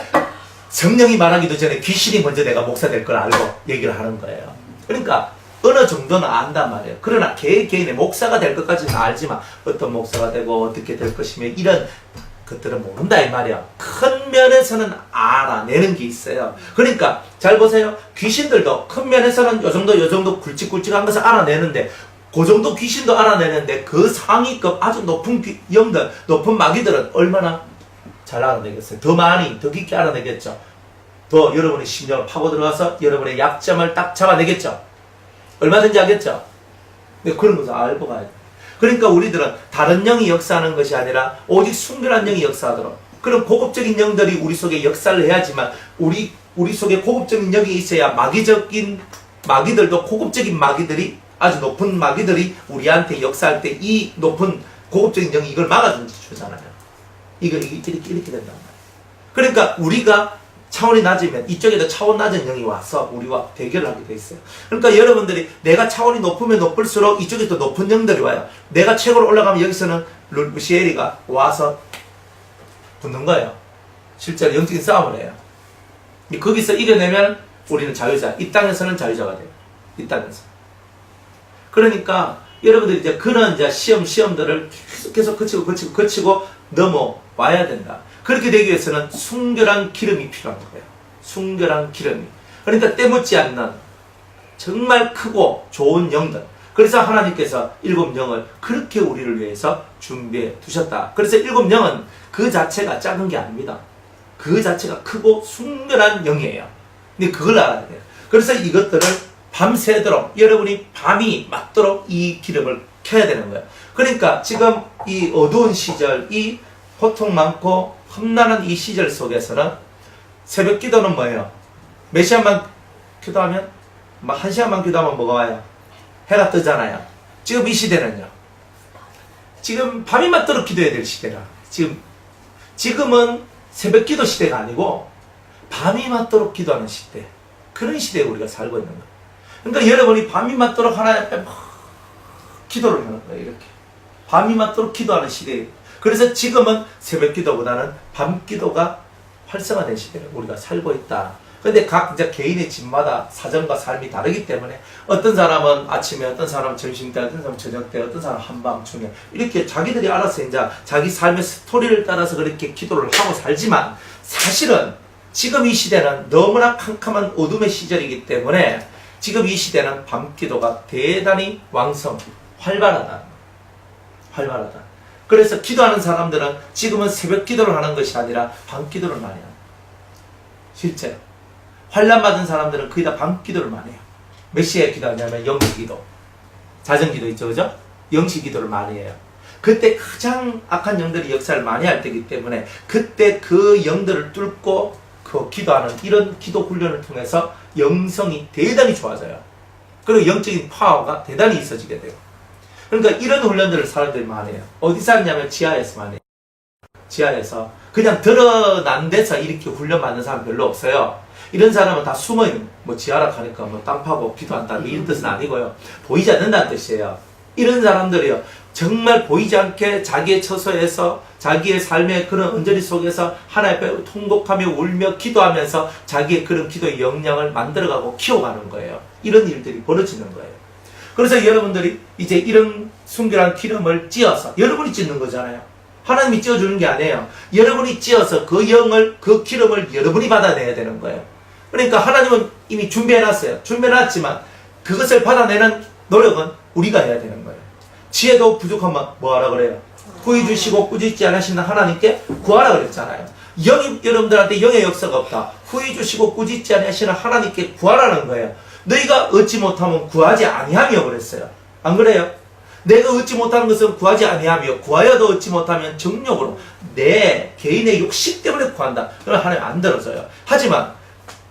성령이 말하기도 전에 귀신이 먼저 내가 목사 될 걸 알고 얘기를 하는 거예요. 그러니까 어느 정도는 안단 말이에요. 그러나 개인의 목사가 될 것까지는 알지만 어떤 목사가 되고 어떻게 될 것이며 이런 것들은 모른다 이 말이야. 큰 면에서는 알아내는 게 있어요. 그러니까 잘 보세요. 귀신들도 큰 면에서는 요 정도 굵직굵직한 것을 알아내는데 그 정도 귀신도 알아내는데 그 상위급 아주 높은 영들, 높은 마귀들은 얼마나 잘 알아내겠어요. 더 많이, 더 깊게 알아내겠죠. 더 여러분의 심령을 파고 들어가서 여러분의 약점을 딱 잡아내겠죠. 얼마든지 하겠죠. 근데 그런 것을 알고 가야 돼요. 그러니까 우리들은 다른 영이 역사하는 것이 아니라 오직 순결한 영이 역사하도록 그런 고급적인 영들이 우리 속에 역사를 해야지만 우리 속에 고급적인 영이 있어야 마귀들도 고급적인 마귀들이 아주 높은 마귀들이 우리한테 역사할 때 이 높은 고급적인 영이 이걸 막아주잖아요. 이렇게 된단 말이에요. 그러니까 우리가 차원이 낮으면 이쪽에도 차원 낮은 영이 와서 우리와 대결을 하게 돼 있어요. 그러니까 여러분들이 내가 차원이 높으면 높을수록 이쪽에 또 높은 영들이 와요. 내가 최고로 올라가면 여기서는 루시엘이가 와서 붙는 거예요. 실제로 영적인 싸움을 해요. 거기서 이겨내면 우리는 자유자. 이 땅에서는 자유자가 돼요. 이 땅에서. 그러니까 여러분들이 이제 그런 이제 시험들을 계속 거치고 넘어와야 된다. 그렇게 되기 위해서는 순결한 기름이 필요한 거예요. 순결한 기름이. 그러니까 때묻지 않는 정말 크고 좋은 영들. 그래서 하나님께서 7영을 그렇게 우리를 위해서 준비해 두셨다. 그래서 7영은 그 자체가 작은 게 아닙니다. 그 자체가 크고 순결한 영이에요. 근데 그걸 알아야 돼요. 그래서 이것들을 밤새도록 여러분이 밤이 맞도록 이 기름을 켜야 되는 거예요. 그러니까 지금 이 어두운 시절, 이 고통 많고 험난한 이 시절 속에서는 새벽 기도는 뭐예요? 몇 시간만 기도하면? 막 1시간만 기도하면 뭐가 와요? 해가 뜨잖아요. 지금 이 시대는요. 지금 밤이 맞도록 기도해야 될 시대라. 지금은 새벽 기도 시대가 아니고 밤이 맞도록 기도하는 시대. 그런 시대에 우리가 살고 있는 거예요. 그러니까 여러분이 밤이 맞도록 하나님 앞에 막 기도를 하는 거예요. 이렇게. 밤이 맞도록 기도하는 시대예요. 그래서 지금은 새벽 기도보다는 밤 기도가 활성화된 시대를 우리가 살고 있다. 근데 각 이제 개인의 집마다 사정과 삶이 다르기 때문에 어떤 사람은 아침에, 어떤 사람은 점심 때, 어떤 사람은 저녁 때, 어떤 사람은 한밤중에 이렇게 자기들이 알아서 이제 자기 삶의 스토리를 따라서 그렇게 기도를 하고 살지만 사실은 지금 이 시대는 너무나 캄캄한 어둠의 시절이기 때문에 지금 이 시대는 밤 기도가 대단히 활발하다. 그래서 기도하는 사람들은 지금은 새벽 기도를 하는 것이 아니라 밤 기도를 많이 합니다. 실제로. 환난받은 사람들은 거의 다 밤 기도를 많이 해요. 몇 시에 기도하냐면 영시 기도. 자정 기도 있죠, 그죠? 영시 기도를 많이 해요. 그때 가장 악한 영들이 역사를 많이 할 때이기 때문에 그때 그 영들을 뚫고 그 기도하는 이런 기도 훈련을 통해서 영성이 대단히 좋아져요. 그리고 영적인 파워가 대단히 있어지게 돼요. 그러니까 이런 훈련들을 사람들이 많이 해요. 어디서 하냐면 지하에서 많이 해요. 지하에서. 그냥 드러난 데서 이렇게 훈련 받는 사람 별로 없어요. 이런 사람은 다 숨어있는, 지하라 하니까 땅 파고 기도한다 이런 뜻은 아니고요. 보이지 않는다는 뜻이에요. 이런 사람들이요. 정말 보이지 않게 자기의 처소에서 자기의 삶의 그런 언저리 속에서 하나님 앞에 통곡하며 울며 기도하면서 자기의 그런 기도의 역량을 만들어가고 키워가는 거예요. 이런 일들이 벌어지는 거예요. 그래서 여러분들이 이제 이런 순결한 기름을 찧어서 여러분이 찧는 거잖아요. 하나님이 찧어주는 게 아니에요. 여러분이 찧어서 그 기름을 여러분이 받아내야 되는 거예요. 그러니까 하나님은 이미 준비해놨어요. 준비해놨지만 그것을 받아내는 노력은 우리가 해야 되는 거예요. 지혜도 부족하면 뭐 하라 그래요? 후히 주시고 꾸짖지 않으시는 하나님께 구하라 그랬잖아요. 영이 여러분들한테 영의 역사가 없다. 후히 주시고 꾸짖지 않으시는 하나님께 구하라는 거예요. 너희가 얻지 못하면 구하지 아니하며 그랬어요. 안 그래요? 내가 얻지 못하는 것은 구하지 아니하며 구하여도 얻지 못하면 정욕으로 내 개인의 욕심 때문에 구한다. 그럼 하나님 안 들어줘요. 하지만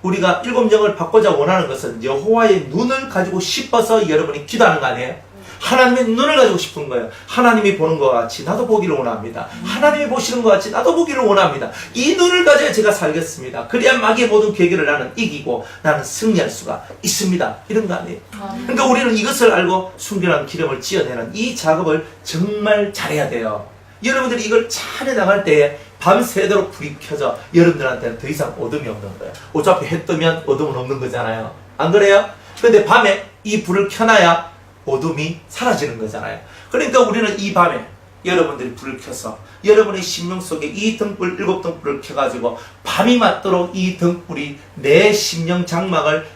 우리가 일곱 영을 받고자 원하는 것은 여호와의 눈을 가지고 싶어서 여러분이 기도하는 거 아니에요? 하나님의 눈을 가지고 싶은 거예요. 하나님이 보는 것 같이 나도 보기를 원합니다. 하나님이 보시는 것 같이 나도 보기를 원합니다. 이 눈을 가져야 제가 살겠습니다. 그래야 마귀의 모든 계기를 나는 이기고 나는 승리할 수가 있습니다. 이런 거 아니에요? 그러니까 우리는 이것을 알고 순결한 기름을 지어내는 이 작업을 정말 잘해야 돼요. 여러분들이 이걸 잘해 나갈 때에 밤새도록 불이 켜져 여러분들한테는 더 이상 어둠이 없는 거예요. 어차피 해 뜨면 어둠은 없는 거잖아요. 안 그래요? 근데 밤에 이 불을 켜놔야 어둠이 사라지는 거잖아요. 그러니까 우리는 이 밤에 여러분들이 불을 켜서 여러분의 심령 속에 이 등불, 7등불을 켜가지고 밤이 맞도록 이 등불이 내 심령 장막을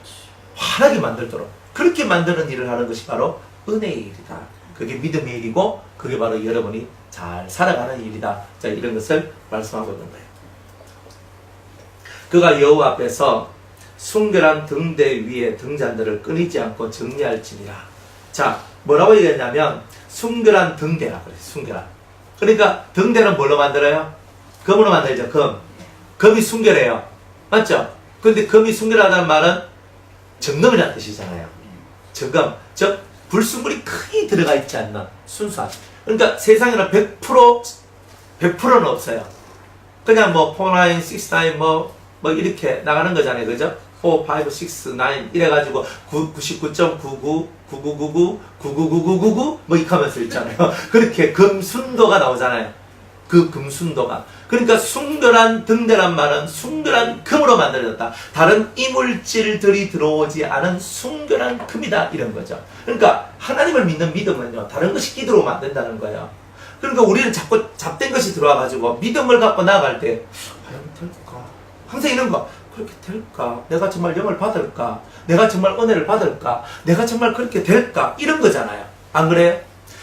환하게 만들도록 그렇게 만드는 일을 하는 것이 바로 은혜의 일이다. 그게 믿음의 일이고 그게 바로 여러분이 잘 살아가는 일이다. 자, 이런 것을 말씀하고 있는 거예요. 그가 여호와 앞에서 순결한 등대 위에 등잔들을 끊이지 않고 정리할지니라. 자, 뭐라고 얘기했냐면 순결한 등대라 그래요. 순결한. 그러니까 등대는 뭘로 만들어요? 금으로 만들죠. 금. 금이 순결해요. 맞죠? 근데 금이 순결하다는 말은 정금이라는 뜻이잖아요. 정금. 즉 불순물이 크게 들어가 있지 않는 순수한. 그러니까 세상에는 100%는 없어요. 그냥 뭐 49, 69 뭐 이렇게 나가는 거잖아요. 그죠? 4, 5, 6, 9 이래가지고 99.99 9999 99999 뭐 이렇게 하면서 있잖아요. 그렇게 금순도가 나오잖아요. 그 금순도가. 그러니까 순결한 등대란 말은 순결한 금으로 만들어졌다. 다른 이물질들이 들어오지 않은 순결한 금이다. 이런 거죠. 그러니까 하나님을 믿는 믿음은요. 다른 것이 끼들어오면 안 된다는 거예요. 그러니까 우리는 자꾸 잡된 것이 들어와가지고 믿음을 갖고 나아갈 때 과연 될까? 항상 이런 거. 그렇게 될까? 내가 정말 영을 받을까? 내가 정말 은혜를 받을까? 내가 정말 그렇게 될까? 이런 거잖아요. 안 그래요?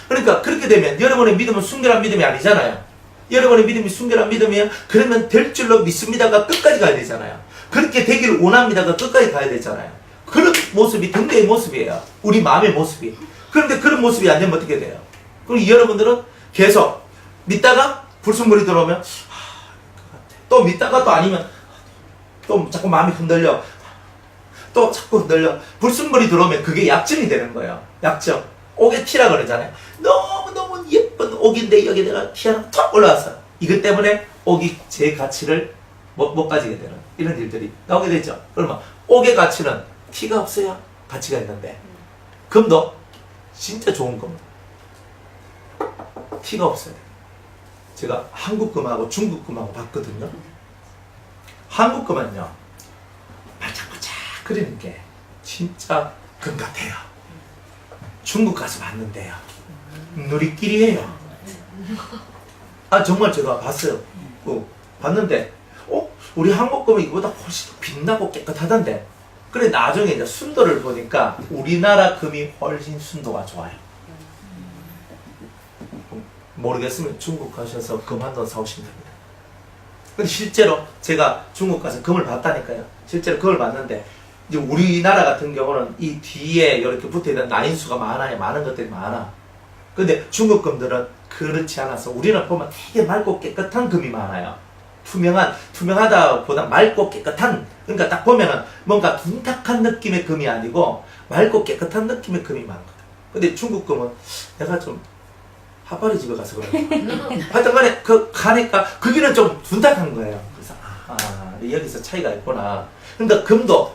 그러니까 그렇게 되면 여러분의 믿음은 순결한 믿음이 아니잖아요. 여러분의 믿음이 순결한 믿음이에요? 그러면 될 줄로 믿습니다가 끝까지 가야 되잖아요. 그렇게 되기를 원합니다가 끝까지 가야 되잖아요. 그런 모습이 등대의 모습이에요. 우리 마음의 모습이. 그런데 그런 모습이 안 되면 어떻게 돼요? 그럼 여러분들은 계속 믿다가 불순물이 들어오면 또 믿다가 또 아니면 또 자꾸 마음이 흔들려. 또 자꾸 흔들려. 불순물이 들어오면 그게 약점이 되는 거예요. 약점. 옥의 티라 그러잖아요. 너무너무 예쁜 옥인데 여기 내가 티 하나 턱 올라왔어요. 이것 때문에 옥이 제 가치를 못 가지게 되는 이런 일들이 나오게 되죠. 그러면 옥의 가치는 티가 없어야 가치가 있는데 금도 진짜 좋은 금 티가 없어요. 제가 한국 금하고 중국 금하고 봤거든요. 한국 금은요 반짝반짝 그리는 게 진짜 금 같아요. 중국 가서 봤는데요 누리끼리예요. 아 정말 제가 봤어요. 봤는데 우리 한국 금은 이거보다 훨씬 더 빛나고 깨끗하던데. 그래 나중에 이제 순도를 보니까 우리나라 금이 훨씬 순도가 좋아요. 모르겠으면 중국 가셔서 금 한 돈 사오시면 됩니다. 근데 실제로 제가 중국 가서 금을 봤다니까요. 실제로 금을 봤는데 이제 우리나라 같은 경우는 이 뒤에 이렇게 붙어있는 나인수가 많아요. 많은 것들이 많아. 근데 중국 금들은 그렇지 않아서 우리는 보면 되게 맑고 깨끗한 금이 많아요. 투명하다 보다 맑고 깨끗한, 그러니까 딱 보면은 뭔가 둔탁한 느낌의 금이 아니고 맑고 깨끗한 느낌의 금이 많거든. 근데 중국 금은 내가 좀 하파리 집에 가서 그런가. 하여튼 간에 가니까 거기는 좀 둔탁한 거예요. 그래서 여기서 차이가 있구나. 그러니까 금도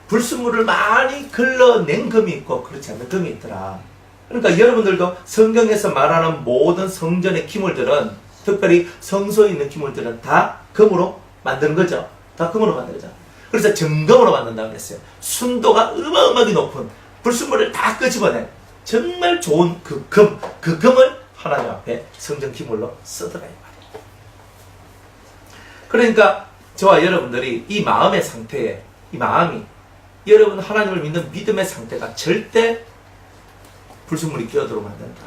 불순물을 많이 걸러낸 금이 있고 그렇지 않는 금이 있더라. 그러니까 여러분들도 성경에서 말하는 모든 성전의 기물들은, 특별히 성소에 있는 기물들은 다 금으로 만드는 거죠. 다 금으로 만들죠. 그래서 정금으로 만든다고 그랬어요. 순도가 어마어마하게 높은 불순물을 다 끄집어낸 정말 좋은 그 금을 하나님 앞에 성전 기물로 쓰더라 이 말이에요. 그러니까 저와 여러분들이 이 마음의 상태에, 이 마음이 여러분 하나님을 믿는 믿음의 상태가 절대 불순물이 끼어들어 만든다.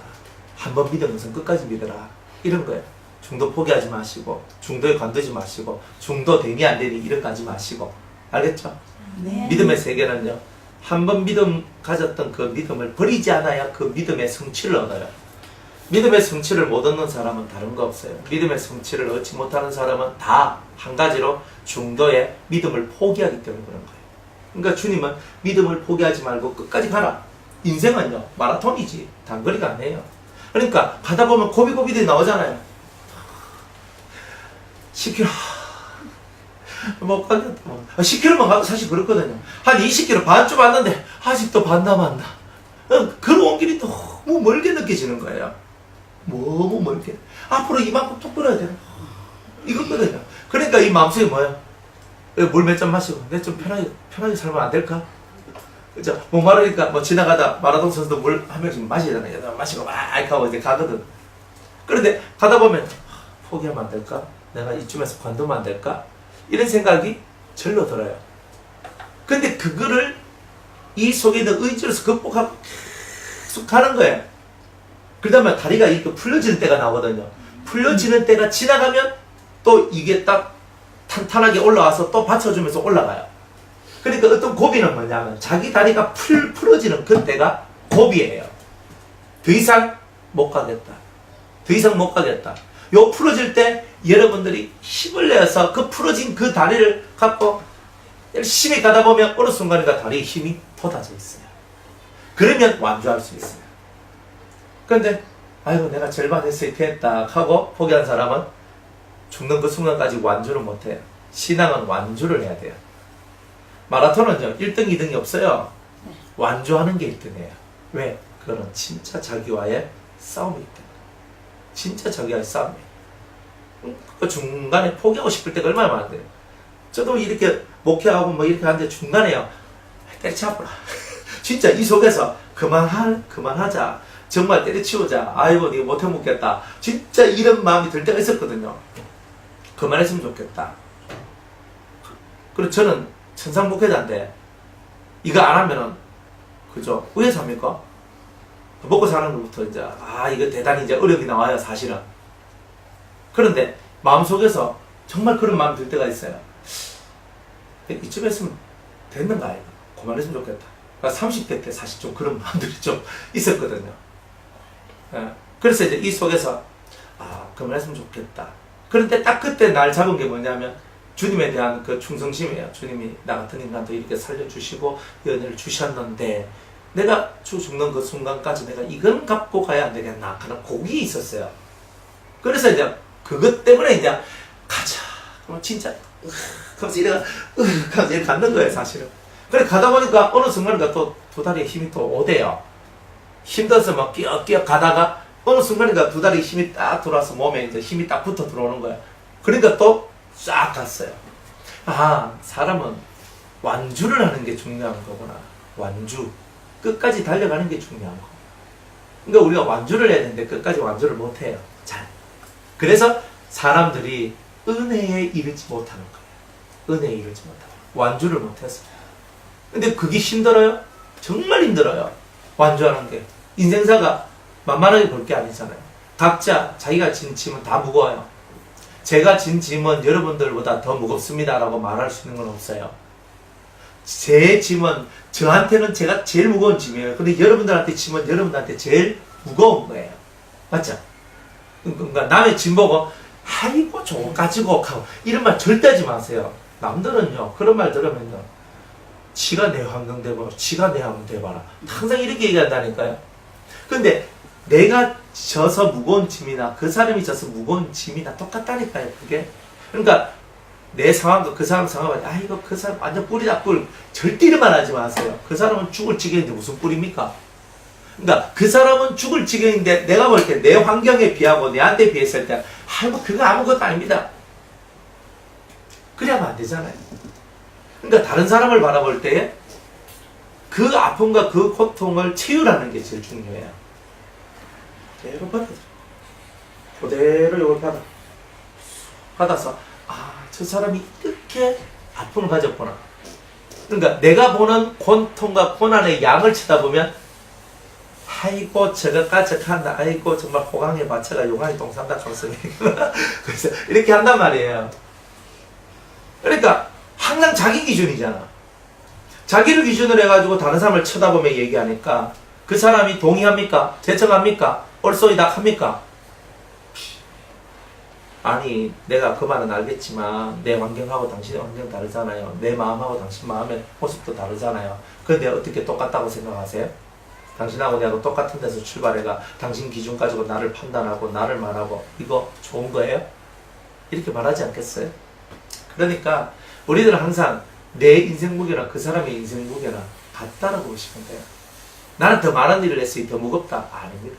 한번 믿은 것은 끝까지 믿어라. 이런 거예요. 중도 포기하지 마시고 중도에 관두지 마시고 중도 되니 안 되니 이런 거 하지 마시고 알겠죠? 네. 믿음의 세계는요. 한번 믿음 가졌던 그 믿음을 버리지 않아야 그 믿음의 성취를 얻어요. 믿음의 성취를 못 얻는 사람은 다른 거 없어요. 믿음의 성취를 얻지 못하는 사람은 다 한 가지로 중도에 믿음을 포기하기 때문에 그런 거예요. 그러니까 주님은 믿음을 포기하지 말고 끝까지 가라. 인생은요 마라톤이지 단거리가 아니에요. 그러니까 가다 보면 고비고비들이 나오잖아요. 10km 못 가겠다. 10km만 가도 사실 그렇거든요. 한 20km 반쯤 왔는데 아직도 반 남았나. 걸어온 길이 너무 멀게 느껴지는 거예요. 너무 멀게. 앞으로 이만큼 톡 걸어야 되나? 이거거든요. 그러니까 이 마음속에 뭐야? 물 몇 잔 마시고 내 좀 편하게 살면 안 될까? 그죠? 목마르니까 뭐 지나가다 마라톤 선수도 물 한 명씩 마시잖아요. 마시고 막 하고 이제 가거든. 그런데 가다 보면 포기하면 안 될까? 내가 이쯤에서 관두면 안 될까? 이런 생각이 절로 들어요. 근데 그거를 이 속에 있는 의지로서 극복하고 계속 가는 거예요. 그러다면 다리가 이렇게 풀려지는 때가 나오거든요. 풀려지는 때가 지나가면 또 이게 딱 탄탄하게 올라와서 또 받쳐주면서 올라가요. 그러니까 어떤 고비는 뭐냐면 자기 다리가 풀어지는 그때가 고비예요. 더 이상 못 가겠다. 더 이상 못 가겠다. 요 풀어질 때 여러분들이 힘을 내서 그 풀어진 그 다리를 갖고 열심히 가다 보면 어느 순간인가 다리에 힘이 돋아져 있어요. 그러면 완주할 수 있어요. 그런데 아이고 내가 절반 했어 이렇게 했다 하고 포기한 사람은 죽는 그 순간까지 완주를 못해요. 신앙은 완주를 해야 돼요. 마라톤은요 1등 2등이 없어요. 완주하는 게 1등이에요. 왜? 그거는 진짜 자기와의 싸움이기 때문에. 진짜 자기와의 싸움이에요. 그 중간에 포기하고 싶을 때가 얼마나 많은데요. 저도 이렇게 목회하고 뭐 이렇게 하는데 중간에요 때려치 아프라. 진짜 이 속에서 그만하자. 정말 때려치우자. 아이고 네가 못해 먹겠다. 진짜 이런 마음이 들 때가 있었거든요. 그만했으면 좋겠다. 그리고 저는 천상목회자인데 이거 안 하면은 그죠? 왜 삽니까? 먹고 사는 것부터 이제 이거 대단히 이제 어렵게 나와요 사실은. 그런데 마음속에서 정말 그런 마음이 들 때가 있어요. 이쯤 했으면 됐는가 이거 그만했으면 좋겠다. 그러니까 30대 때 사실 좀 그런 마음들이 좀 있었거든요. 그래서 이제 이 속에서 그만했으면 좋겠다. 그런데 딱 그때 날 잡은 게 뭐냐면 주님에 대한 그 충성심이에요. 주님이 나 같은 인간도 이렇게 살려주시고 연애를 주셨는데 내가 죽는 그 순간까지 내가 이건 갖고 가야 안 되겠나 하는 고민이 있었어요. 그래서 이제 그것 때문에 이제 가자. 그럼 진짜 그러면서 이렇게 갖는 거예요 사실은. 그래 가다 보니까 어느 순간인가 또 두 다리에 힘이 또 오대요. 힘들어서 막 끼역끼역 가다가 어느 순간인가 두 다리에 힘이 딱 들어와서 몸에 이제 힘이 딱 붙어 들어오는 거예요. 그러니까 또 싹 갔어요. 사람은 완주를 하는 게 중요한 거구나. 완주. 끝까지 달려가는 게 중요한 거. 그러니까 우리가 완주를 해야 되는데 끝까지 완주를 못 해요. 잘. 그래서 사람들이 은혜에 이르지 못하는 거예요. 은혜에 이르지 못하고 완주를 못해서. 근데 그게 힘들어요? 정말 힘들어요. 완주하는 게. 인생사가 만만하게 볼 게 아니잖아요. 각자 자기가 진 짐은 다 무거워요. 제가 진 짐은 여러분들보다 더 무겁습니다 라고 말할 수 있는 건 없어요. 제 짐은 저한테는 제가 제일 무거운 짐이에요. 근데 여러분들한테 짐은 여러분들한테 제일 무거운 거예요. 맞죠? 그러니까 남의 짐 보고 아이고 저거 가지고 가고 이런 말 절대 하지 마세요. 남들은요 그런 말 들으면요 지가 내 환경 돼봐라. 지가 내 환경 돼봐라. 항상 이렇게 얘기한다니까요. 근데 내가 져서 무거운 짐이나 그 사람이 져서 무거운 짐이나 똑같다니까요 그게. 그러니까 내 상황과 그 사람 상황과 이거 그 사람 완전 뿔이다 뿔. 절대 이런 말 하지 마세요. 그 사람은 죽을 지경인데 무슨 뿔입니까? 그러니까 그 사람은 죽을 지경인데 내가 볼 때 내 환경에 비하고 내한테 비했을 때 그거 아무것도 아닙니다. 그래야만 안 되잖아요. 그러니까 다른 사람을 바라볼 때 그 아픔과 그 고통을 채우라는 게 제일 중요해요. 그대로 받아들여. 그대로 이걸 받아서 저 사람이 이렇게 아픔을 가졌구나. 그러니까 내가 보는 고통과 고난의 양을 쳐다보면 아이고 저거까지 한다. 아이고 정말 호강에 맞춰가 용왕이 똥 산다. 감성이. 그래서 이렇게 한단 말이에요. 그러니까 항상 자기 기준이잖아. 자기를 기준으로 해가지고 다른 사람을 쳐다보며 얘기하니까 그 사람이 동의합니까? 제청합니까? 옳소이다 합니까? 아니 내가 그 말은 알겠지만 내 환경하고 당신의 환경 다르잖아요. 내 마음하고 당신 마음의 모습도 다르잖아요. 근데 어떻게 똑같다고 생각하세요? 당신하고 내가 똑같은 데서 출발해가 당신 기준 가지고 나를 판단하고 나를 말하고 이거 좋은 거예요? 이렇게 말하지 않겠어요? 그러니까 우리들은 항상 내 인생 무게나 그 사람의 인생 무게나 같다라고 보시면 돼요. 나는 더 많은 일을 했으니 더 무겁다? 아닙니다.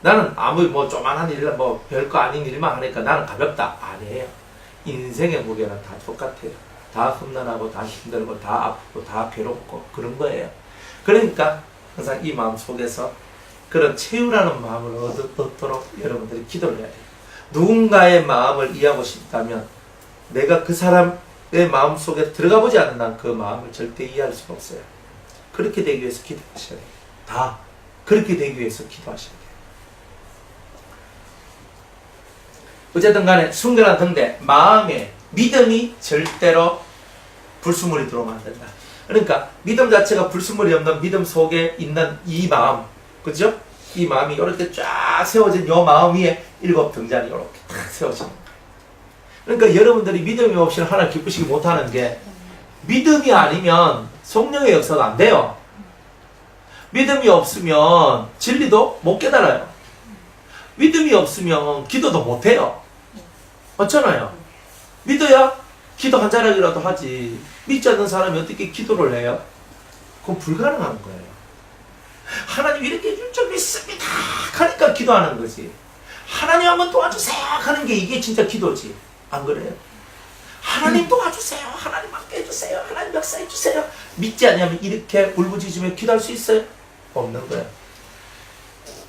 나는 아무리 뭐 조만한 일, 뭐 별거 아닌 일만 하니까 나는 가볍다? 아니에요. 인생의 무게는 다 똑같아요. 다 험난하고 다 힘들고 다 아프고 다 괴롭고 그런 거예요. 그러니까 항상 이 마음 속에서 그런 채우라는 마음을 얻도록 여러분들이 기도를 해야 돼요. 누군가의 마음을 이해하고 싶다면 내가 그 사람의 마음 속에 들어가 보지 않는 한 그 마음을 절대 이해할 수가 없어요. 그렇게 되기 위해서 기도하셔야 돼요. 다 그렇게 되기 위해서 기도하셔야 돼요. 어쨌든 간에 순결한 등대 마음에 믿음이 절대로 불순물이 들어오면 안 된다. 그러니까 믿음 자체가 불순물이 없는 믿음 속에 있는 이 마음, 그죠? 이 마음이 이렇게 쫙 세워진 요 마음 위에 7 등잔이 이렇게 탁 세워지는 거예요. 그러니까 여러분들이 믿음이 없이는 하나님 기쁘시기 못하는 게 믿음이 아니면 성령의 역사가 안 돼요. 믿음이 없으면 진리도 못 깨달아요. 믿음이 없으면 기도도 못 해요. 맞잖아요. 믿어야 기도 한 자락이라도 하지. 믿지 않는 사람이 어떻게 기도를 해요? 그건 불가능한 거예요. 하나님 이렇게 해줄 줄 믿습니다 하니까 기도하는 거지. 하나님 한번 도와주세요 하는 게 이게 진짜 기도지. 안 그래요? 하나님 도와주세요. 하나님 함께 해주세요. 하나님 역사해주세요. 믿지 않냐면 이렇게 울부짖으며 기도할 수 있어요? 없는 거예요.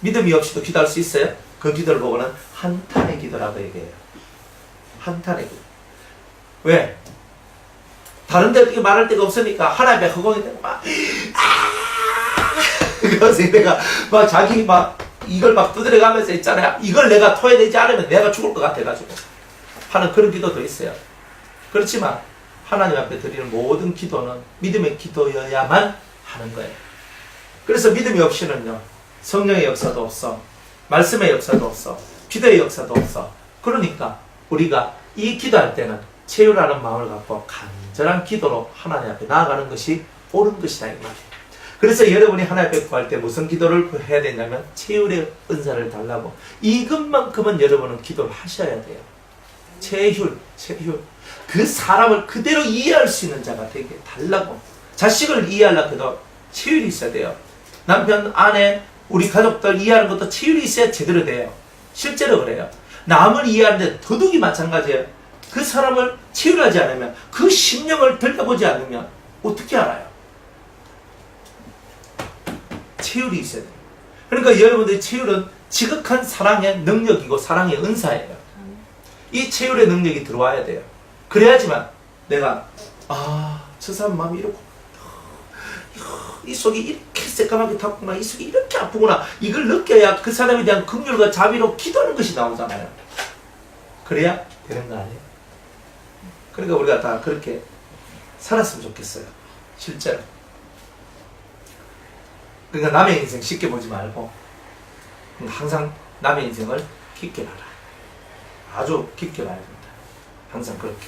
믿음이 없이도 기도할 수 있어요? 그 기도를 보고는 한탄의 기도라고 얘기해요. 한탄의 기도. 왜? 다른 데 어떻게 말할 데가 없으니까 하나님의 허공이 되고 막 그래서 내가 막 자기 막 이걸 막 두드려가면서 있잖아요. 이걸 내가 토해내지 않으면 내가 죽을 것 같아가지고 하는 그런 기도도 있어요. 그렇지만 하나님 앞에 드리는 모든 기도는 믿음의 기도여야만 하는 거예요. 그래서 믿음이 없이는요 성령의 역사도 없어, 말씀의 역사도 없어, 기도의 역사도 없어. 그러니까 우리가 이 기도할 때는 채우라는 마음을 갖고 간절한 기도로 하나님 앞에 나아가는 것이 옳은 것이다 이 말이에요. 그래서 여러분이 하나님 앞에 구할 때 무슨 기도를 해야 되냐면 채율의 은사를 달라고 이것만큼은 여러분은 기도를 하셔야 돼요. 채율. 그 사람을 그대로 이해할 수 있는 자가 되게 달라고. 자식을 이해하려고 해도 채율이 있어야 돼요. 남편, 아내, 우리 가족들 이해하는 것도 채율이 있어야 제대로 돼요. 실제로 그래요. 남을 이해하는데 더욱이 마찬가지예요. 그 사람을 채율하지 않으면 그 심령을 들여다보지 않으면 어떻게 알아요? 채율이 있어야 돼요. 그러니까 여러분들의 채율은 지극한 사랑의 능력이고 사랑의 은사예요. 이 채율의 능력이 들어와야 돼요. 그래야지만 내가 저 사람 마음이 이렇고 이 속이 이렇게 새까맣게 탔구나, 이 속이 이렇게 아프구나, 이걸 느껴야 그 사람에 대한 긍휼과 자비로 기도하는 것이 나오잖아요. 그래야 되는 거 아니에요? 그러니까 우리가 다 그렇게 살았으면 좋겠어요. 실제로. 그러니까 남의 인생 쉽게 보지 말고 항상 남의 인생을 깊게 봐라. 아주 깊게 봐야 됩니다. 항상 그렇게.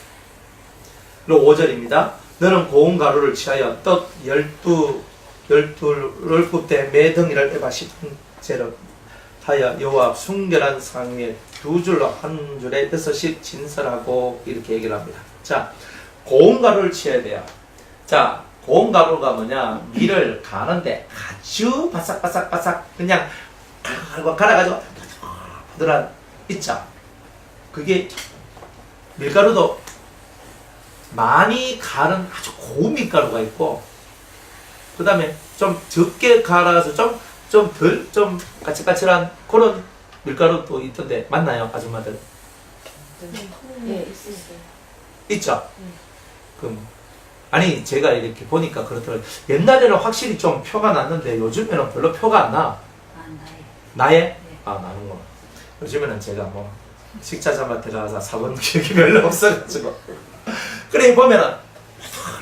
그리고 5절입니다. 너는 고운 가루를 취하여 떡 12를 굽되 매덩이를 에바 10분째로 하여 여호와 앞 순결한 상 위에 2줄로 한 줄에 6씩 진설하고 이렇게 얘기를 합니다. 자, 고운 가루를 취해야 돼요. 자, 고운 가루가 뭐냐? 밀을 가는데 아주 바삭바삭바삭 그냥 갈아가지고 부드러운 있죠. 그게 밀가루도 많이 갈은 아주 고운 밀가루가 있고 그 다음에 좀 적게 갈아서 좀 까칠까칠한 그런 밀가루도 있던데 맞나요 아줌마들? 네, 있어요. 있죠? 그럼 아니 제가 이렇게 보니까 그렇더라고요. 옛날에는 확실히 좀 표가 났는데 요즘에는 별로 표가 안 나. 아, 나이. 나의? 네. 아 나는구나. 요즘에는 제가 뭐 식자재마트 가서 사본 기억이 별로 없어가지고 그래 보면은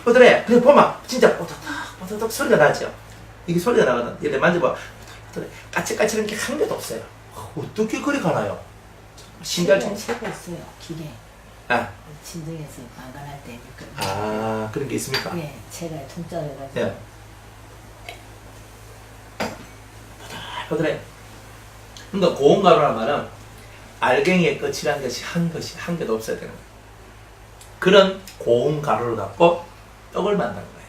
보더래. 그래 보면 진짜 뽀득뽀득 소리가 나죠. 이게 소리가 나거든. 얘들 만져봐. 보더래. 까칠까칠한 게 한 개도 없어요. 어떻게 그리 가나요? 신기하죠? 새가 있어요. 기계. 아, 진동에서 방관할 때. 아 그런 게 있습니까? 네, 제가 통짜해가지고. 예. 보더래. 그러니까 고온가루란 말은 알갱이의 끝이라는 것이 한 개도 없어야 되는 거예요. 그런 고온가루를 갖고 떡을 만드는 거예요.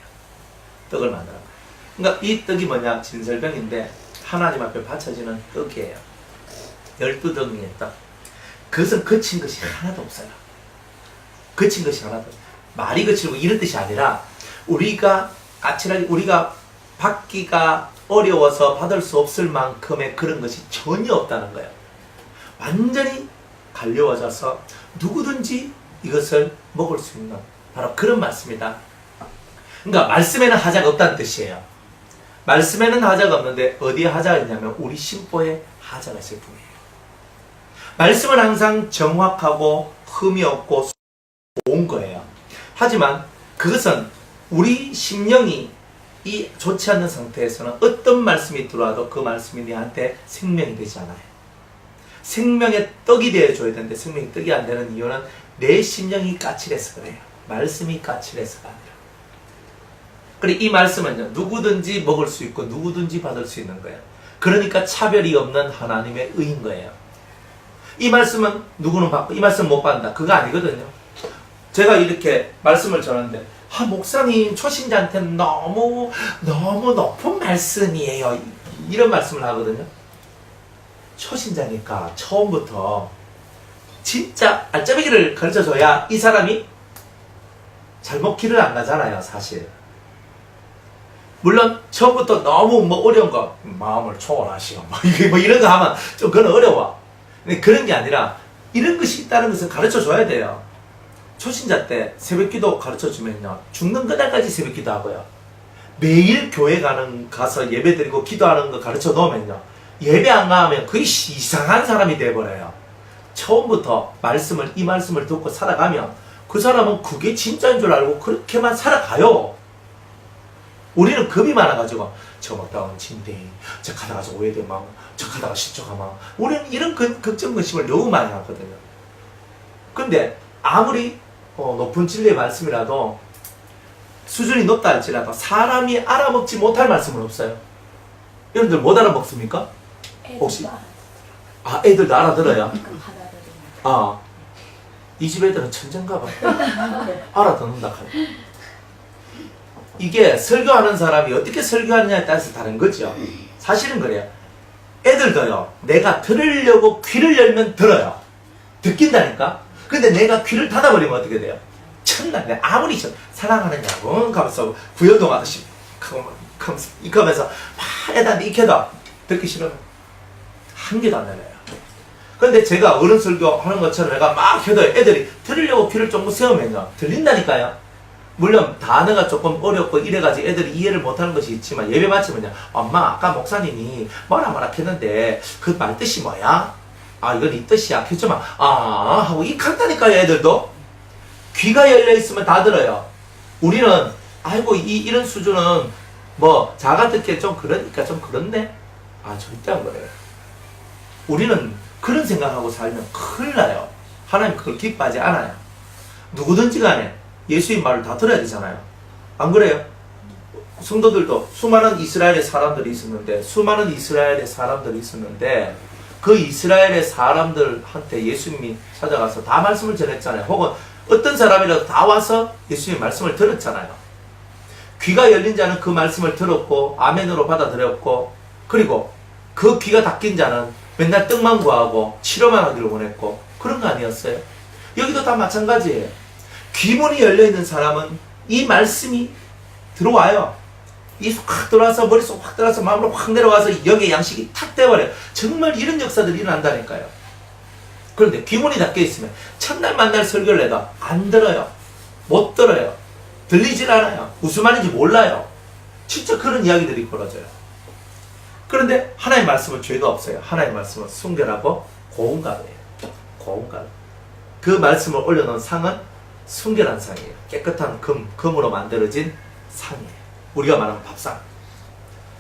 떡을 만드는 거예요. 그러니까 이 떡이 뭐냐? 진설병인데 하나님 앞에 바쳐지는 떡이에요. 12덩이의 떡. 그것은 거친 것이 하나도 없어요. 거친 것이 하나도 없어요. 말이 거칠고 이런 뜻이 아니라 우리가 까칠하게 우리가 받기가 어려워서 받을 수 없을 만큼의 그런 것이 전혀 없다는 거예요. 완전히 갈려워져서 누구든지 이것을 먹을 수 있는 바로 그런 말씀이다. 그러니까 말씀에는 하자가 없다는 뜻이에요. 말씀에는 하자가 없는데 어디에 하자가 있냐면 우리 심보에 하자가 있을 뿐이에요. 말씀은 항상 정확하고 흠이 없고 좋은 거예요. 하지만 그것은 우리 심령이 이 좋지 않는 상태에서는 어떤 말씀이 들어와도 그 말씀이 내한테 생명이 되지 않아요. 생명의 떡이 되어줘야 되는데 생명이 떡이 안 되는 이유는 내 심령이 까칠해서 그래요. 말씀이 까칠해서가 아니라. 그리고 이 말씀은요, 누구든지 먹을 수 있고 누구든지 받을 수 있는 거예요. 그러니까 차별이 없는 하나님의 의인 거예요. 이 말씀은 누구는 받고 이 말씀 못 받는다. 그거 아니거든요. 제가 이렇게 말씀을 전하는데 목사님 초신자한테는 너무 높은 말씀이에요. 이런 말씀을 하거든요. 초신자니까 처음부터 진짜 알짜배기를 가르쳐줘야 이 사람이 잘못 길을 안 가잖아요, 사실. 물론 처음부터 너무 어려운 거 마음을 초월하시고 뭐 이런 거 하면 좀 그건 어려워. 근데 그런 게 아니라 이런 것이 있다는 것을 가르쳐줘야 돼요. 초신자 때 새벽기도 가르쳐주면요, 죽는 그날까지 새벽기도 하고요, 매일 교회 가서 예배드리고 기도하는 거 가르쳐 놓으면요, 예배 안 가면 거의 이상한 사람이 돼버려요. 처음부터 이 말씀을 듣고 살아가면 그 사람은 그게 진짜인 줄 알고 그렇게만 살아가요. 우리는 겁이 많아가지고 저 못다운 진대, 저 가다가 저 오해되면, 저 가다가 실족하면, 우리는 이런 걱정근심을 너무 많이 하거든요. 근데 아무리 높은 진리의 말씀이라도 수준이 높다 할지라도 사람이 알아먹지 못할 말씀은 없어요. 여러분들 못 알아먹습니까? 혹시? 아, 애들도 알아들어요? 아, 이 집 애들은 천재인가 봐. 알아듣는다 카네. 이게 설교하는 사람이 어떻게 설교하느냐에 따라서 다른 거죠. 사실은 그래요. 애들도요, 내가 들으려고 귀를 열면 들어요. 듣긴다니까? 근데 내가 귀를 닫아버리면 어떻게 돼요? 첫날 내가 아무리 사랑하느냐고 가면서 구연동 아저씨 이러면서 막 애들한테 익혀도 듣기 싫으면 한 개도 안 내려요. 근데 제가 어른 설교하는 것처럼 내가 막 해도 애들이 들으려고 귀를 조금 세우면요, 들린다니까요. 물론 단어가 조금 어렵고 이래가지고 애들이 이해를 못하는 것이 있지만 예배 마치면요, 엄마 아까 목사님이 뭐라 했는데 그 말 뜻이 뭐야? 아, 이건 이 뜻이야. 했지만 하고 익한다니까요. 애들도 귀가 열려있으면 다 들어요. 우리는 아이고 이런 수준은 뭐 자가 듣기에 좀 그러니까 좀 그렇네. 절대 안 그래요. 우리는 그런 생각하고 살면 큰일 나요. 하나님 그걸 기뻐하지 않아요. 누구든지 간에 예수의 말을 다 들어야 되잖아요. 안 그래요? 성도들도 수많은 이스라엘의 사람들이 있었는데 그 이스라엘의 사람들한테 예수님이 찾아가서 다 말씀을 전했잖아요. 혹은 어떤 사람이라도 다 와서 예수님의 말씀을 들었잖아요. 귀가 열린 자는 그 말씀을 들었고 아멘으로 받아들였고, 그리고 그 귀가 닫힌 자는 맨날 떡만 구하고 치료만 하기를 원했고, 그런 거 아니었어요? 여기도 다 마찬가지예요. 귀문이 열려있는 사람은 이 말씀이 들어와요. 이 확 들어와서 머릿속 확 들어와서 마음으로 확 내려와서 영의 양식이 탁 돼버려요. 정말 이런 역사들이 일어난다니까요. 그런데 귀문이 닫혀 있으면 첫날 만날 설교를 해도 안 들어요. 못 들어요. 들리질 않아요. 무슨 말인지 몰라요. 진짜 그런 이야기들이 벌어져요. 그런데 하나님의 말씀은 죄가 없어요. 하나님의 말씀은 순결하고 고운가루예요. 고운가루. 그 말씀을 올려놓은 상은 순결한 상이에요. 깨끗한 금으로 만들어진 상이에요. 우리가 말하는 밥상.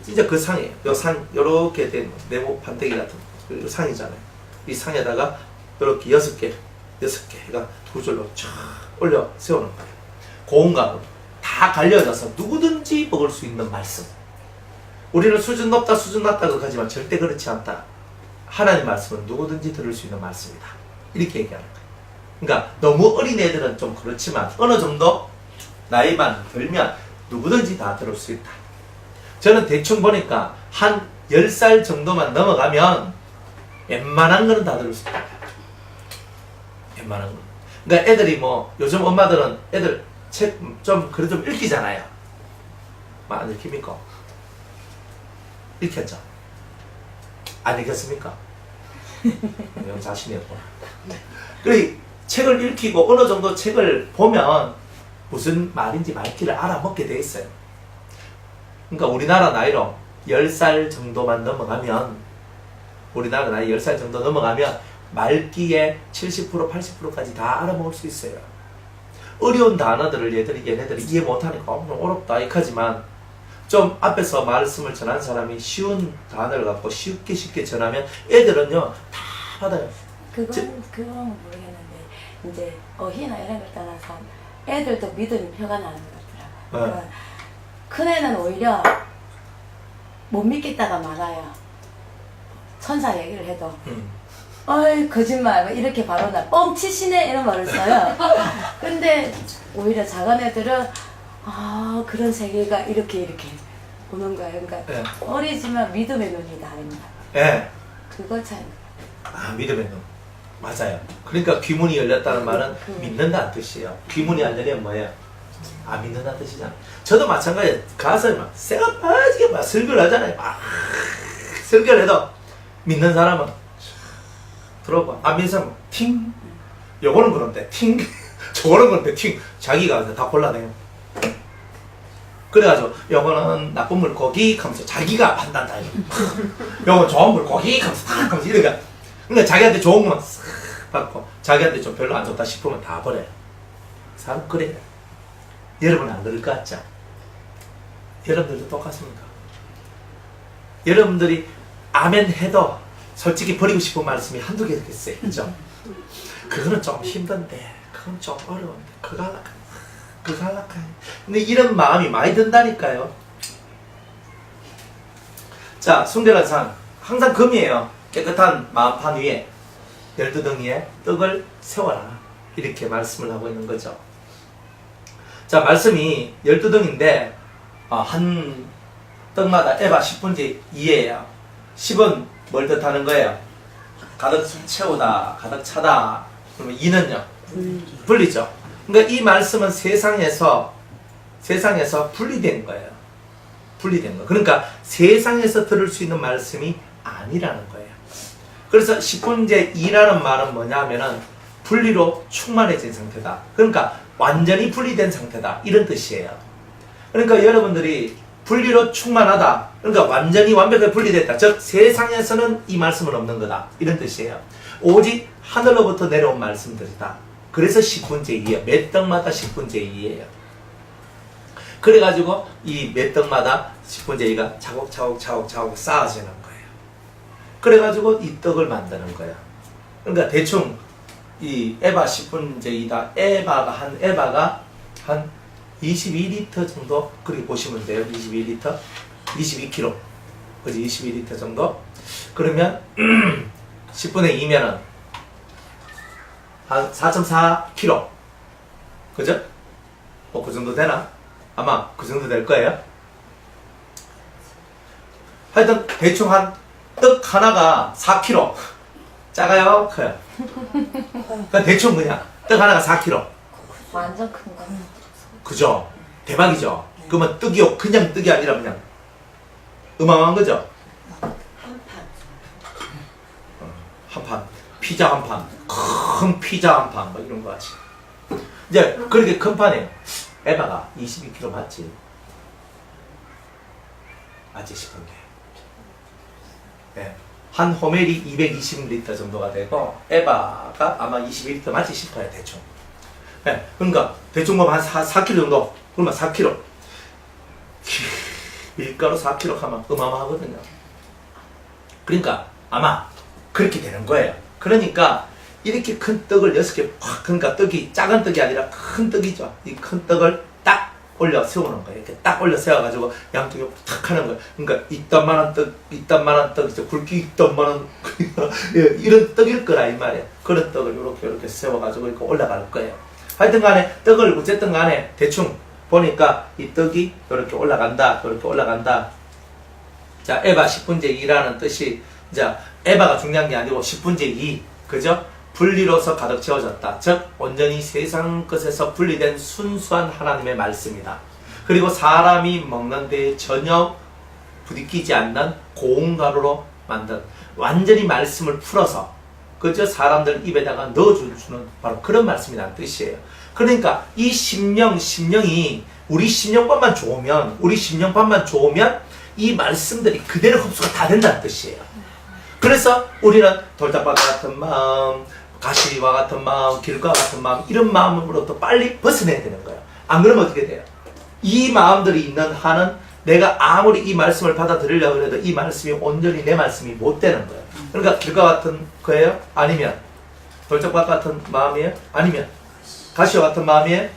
진짜 그 상이에요. 요 상, 요렇게 된 네모 판때기 같은 그 상이잖아요. 이 상에다가 요렇게 6개가 두 줄로 쫙 올려 세우는 거예요. 고운가루. 다 갈려져서 누구든지 먹을 수 있는 말씀. 우리는 수준 높다 수준 낮다고 하지만 절대 그렇지 않다. 하나님 말씀은 누구든지 들을 수 있는 말씀이다. 이렇게 얘기하는 거예요. 그러니까 너무 어린 애들은 좀 그렇지만 어느 정도 나이만 들면 누구든지 다 들을 수 있다. 저는 대충 보니까 한 10살 정도만 넘어가면 웬만한 거는 다 들을 수 있다. 웬만한 거. 그러니까 애들이 뭐 요즘 엄마들은 애들 책 좀 그래도 좀 읽히잖아요. 안 읽힙니까? 읽혔죠? 안 읽혔습니까? 영 자신이 없구나. 그래 책을 읽히고 어느 정도 책을 보면 무슨 말인지 말귀를 알아먹게 돼 있어요. 그러니까 우리나라 나이로 10살 정도만 넘어가면 우리나라 나이 10살 정도 넘어가면 말귀의 70% 80%까지 다 알아먹을 수 있어요. 어려운 단어들을 얘네들이 이해 못하니까 어렵다 이카지만 좀 앞에서 말씀을 전한 사람이 쉬운 단어를 갖고 쉽게 전하면 애들은요 다 받아요. 그건 모르겠는데 이제 어휘나 이런 걸 떠나서 애들도 믿음이 표가 나는 것 같더라고요. 그러니까 큰애는 오히려 못 믿겠다가 많아요. 천사 얘기를 해도 어이 거짓말 뭐 이렇게 바로 나 뻥치시네 이런 말을 써요. 근데 오히려 작은 애들은 아 그런 세계가 이렇게 보는 거예요. 그러니까 네. 어리지만 믿음의 눈이 다릅니다. 예. 그거 참. 아 믿음의 눈. 맞아요. 그러니까 귀문이 열렸다는 말은 믿는다는 뜻이에요. 귀문이 열리면 뭐예요? 아 믿는다는 뜻이잖아요. 저도 마찬가지예요. 가서 막 새가 빠지게 막 설교를 하잖아요. 막 설교를 해도 믿는 사람은 들어봐. 안 믿는 사람은 팅. 요거는 그런데 팅. 저거는 그런데 팅. 자기가 다 골라내요. 그래가지고 요거는 나쁜 물고기 하면서 자기가 판단다. 요건 좋은 물고기 하면서 다 하면서 이러니까 그러니까 자기한테 좋은 것만 싹 받고 자기한테 좀 별로 안 좋다 싶으면 다 버려요. 사람 그래요. 여러분은 안 그럴 것 같죠? 여러분들도 똑같습니까? 여러분들이 아멘 해도 솔직히 버리고 싶은 말씀이 한두 개 있겠어요. 그죠? 그거는 좀 힘든데 그건 좀 어려운데 그거 할락하네. 근데 이런 마음이 많이 든다니까요. 자, 순결한 상 항상 금이에요. 깨끗한 마음판 위에 12덩이에 떡을 세워라. 이렇게 말씀을 하고 있는 거죠. 자, 말씀이 12덩인데 한 떡마다 에바 10분의 2예요. 10은 뭘 뜻하는 거예요? 가득 채우다, 가득 차다. 그러면 2는요? 분리죠. 그러니까 이 말씀은 세상에서 분리된 거예요. 분리된 거. 그러니까 세상에서 들을 수 있는 말씀이 아니라는 거예요. 그래서 10분의 2라는 말은 뭐냐면은 분리로 충만해진 상태다. 그러니까 완전히 분리된 상태다. 이런 뜻이에요. 그러니까 여러분들이 분리로 충만하다. 그러니까 완전히 완벽하게 분리됐다. 즉 세상에서는 이 말씀은 없는 거다. 이런 뜻이에요. 오직 하늘로부터 내려온 말씀들이다. 그래서 10분의 2예요. 몇 떡마다 10분의 2예요. 그래가지고 이 몇 떡마다 10분의 2가 차곡차곡 쌓아지는 거예요. 그래가지고 이 떡을 만드는 거야. 그러니까 대충 이 에바 10분의 2다. 에바가 한 22리터 정도 그렇게 보시면 돼요. 22리터, 22kg, 그지? 22리터 정도. 그러면 10분의 2면은 한 4.4kg, 그죠? 뭐 그 정도 되나? 아마 그 정도 될 거예요. 하여튼 대충 한 떡 하나가 4kg. 작아요? 커요? 그러니까 대충 그냥 떡 하나가 4kg. 완전 큰 거. 그죠? 대박이죠? 그러면 떡이요. 그냥 떡이 아니라 그냥 어마어마한 거죠? 한 판. 피자 한 판. 큰 피자 한 판. 뭐 이런 거 같이. 이제 그렇게 큰 판이에요. 에바가 22kg 맞지? 맞지 싶은데. 네. 한 호멜이 220L 정도가 되고 에바가 아마 22L 맞지 싶어요 대충. 네. 그러니까 대충 보면 한 4kg 정도. 그러면 4kg. 밀가루 4kg 하면 어마어마하거든요. 그러니까 아마 그렇게 되는 거예요. 그러니까 이렇게 큰 떡을 6개 확, 그러니까 떡이 작은 떡이 아니라 큰 떡이죠. 이 큰 떡을 딱 올려 세우는 거예요. 이렇게 딱 올려 세워가지고 양쪽에 탁 하는 거예요. 그러니까 이딴만한 떡, 이딴만한 떡, 이제 굵기 이딴만한 이런 떡일 거라 이 말이에요. 그런 떡을 이렇게 세워가지고 이렇게 올라갈 거예요. 하여튼 간에 떡을 어쨌든 간에 대충 보니까 이 떡이 이렇게 올라간다, 이렇게 올라간다. 자, 에바 10분의 2라는 뜻이, 자, 에바가 중요한 게 아니고 10분의 2, 그죠? 분리로서 가득 채워졌다. 즉, 온전히 세상 것에서 분리된 순수한 하나님의 말씀이다. 그리고 사람이 먹는 데에 전혀 부딪히지 않는 고운 가루로 만든 완전히 말씀을 풀어서, 그저 사람들 입에다가 넣어주는 바로 그런 말씀이라는 뜻이에요. 그러니까 이 심령이 우리 심령판만 좋으면 이 말씀들이 그대로 흡수가 다 된다는 뜻이에요. 그래서 우리는 돌짝밭 같은 마음, 가시와 같은 마음, 길과 같은 마음, 이런 마음으로부터 빨리 벗어내야 되는 거예요. 안 그러면 어떻게 돼요? 이 마음들이 있는 한은 내가 아무리 이 말씀을 받아들이려고 해도 이 말씀이 온전히 내 말씀이 못 되는 거예요. 그러니까 길과 같은 거예요? 아니면 돌짝밭 같은 마음이에요? 아니면 가시와 같은 마음이에요?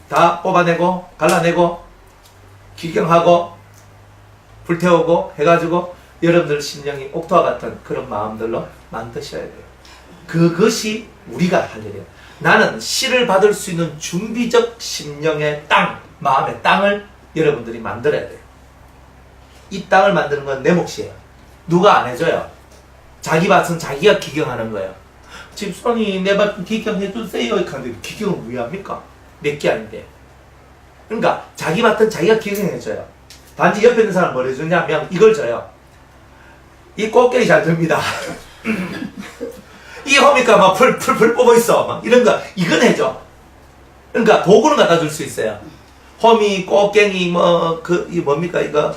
다 뽑아내고 갈라내고 기경하고 불태우고 해가지고 여러분들 심령이 옥토와 같은 그런 마음들로 만드셔야 돼요. 그것이 우리가 할 일이에요. 나는 씨를 받을 수 있는 준비적 심령의 땅, 마음의 땅을 여러분들이 만들어야 돼요. 이 땅을 만드는 건 내 몫이에요. 누가 안 해줘요? 자기 밭은 자기가 기경하는 거예요. 집사님 내 밭 기경해주세요. 이렇게 기경은 왜 합니까? 내 게 아닌데. 그러니까 자기 밭은 자기가 기경해줘요. 단지 옆에 있는 사람 뭘 해주냐면 이걸 줘요. 이 꽃게이 잘 됩니다. 이 호미가 막 풀 뽑아 있어. 막 이런 거 이건 해줘. 그러니까 도구는 갖다 줄 수 있어요. 호미, 꽃갱이 이 뭡니까 이거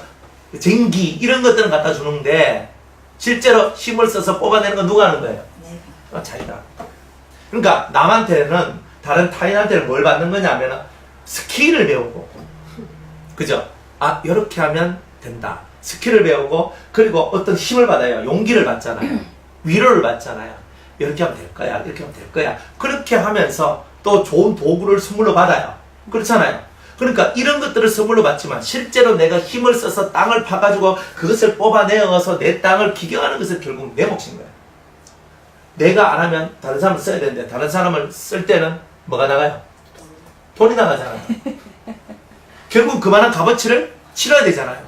쟁기 이런 것들은 갖다 주는데 실제로 힘을 써서 뽑아내는 건 누가 하는 거예요? 자기가. 그러니까 남한테는 다른 타인한테는 뭘 받는 거냐면은 스킬을 배우고, 그죠? 아 이렇게 하면 된다. 스킬을 배우고 그리고 어떤 힘을 받아요. 용기를 받잖아요. 위로를 받잖아요. 이렇게 하면 될 거야. 이렇게 하면 될 거야. 그렇게 하면서 또 좋은 도구를 선물로 받아요. 그렇잖아요. 그러니까 이런 것들을 선물로 받지만 실제로 내가 힘을 써서 땅을 파가지고 그것을 뽑아내어서 내 땅을 기경하는 것은 결국 내 몫인 거예요. 내가 안 하면 다른 사람을 써야 되는데 다른 사람을 쓸 때는 뭐가 나가요? 돈이 나가잖아요. 결국 그만한 값어치를 치러야 되잖아요.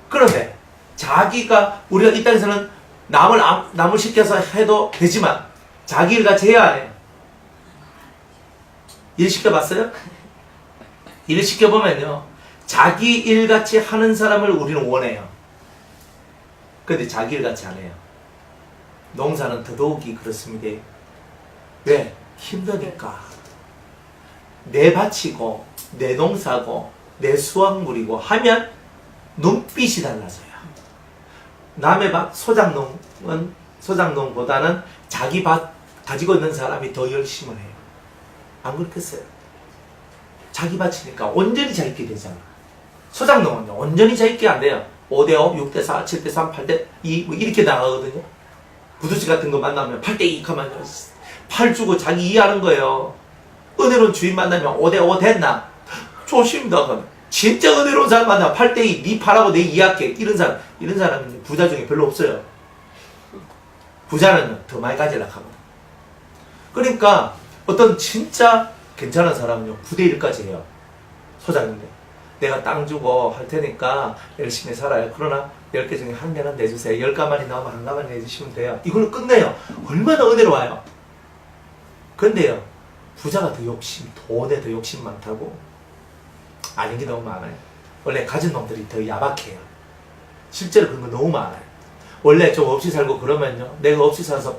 그런데 자기가 우리가 이 땅에서는 남을 시켜서 해도 되지만 자기 일같이 해야 안 해요. 일 시켜봤어요? 일 시켜보면요 자기 일같이 하는 사람을 우리는 원해요. 근데 자기 일같이 안 해요. 농사는 더더욱이 그렇습니다. 왜? 힘드니까. 내 밭이고 내 농사고 내 수확물이고 하면 눈빛이 달라져요. 남의 밭 소작농보다는 자기 밭 가지고 있는 사람이 더 열심을 해요. 안 그렇겠어요? 자기 밭이니까 온전히 자기게 되잖아. 소작농은요 온전히 자기게 안 돼요. 5대5, 6대4, 7대3, 8대2 뭐 이렇게 나가거든요. 부두씨 같은 거 만나면 8대2 하면요 8 주고 자기 이해하는 거예요. 은혜로운 주인 만나면 5대5 됐나? 좋습니다. 그러면 진짜 은혜로운 사람 만나면 8대2 니 팔하고 내 이해할게. 이런 사람은 부자 중에 별로 없어요. 부자는 더 많이 가지려고 하거든. 그러니까 어떤 진짜 괜찮은 사람은요 9대1까지 해요. 소장인데 내가 땅 주고 할 테니까 열심히 살아요. 그러나 10개 중에 한 개는 내주세요. 10가마니 나오면 한 가마니 내주시면 돼요. 이걸로 끝내요. 얼마나 은혜로워요. 근데요 부자가 더 돈에 더 욕심 많다고? 아닌 게 너무 많아요. 원래 가진 놈들이 더 야박해요. 실제로 그런 거 너무 많아요. 원래 좀 없이 살고 그러면요 내가 없이 살아서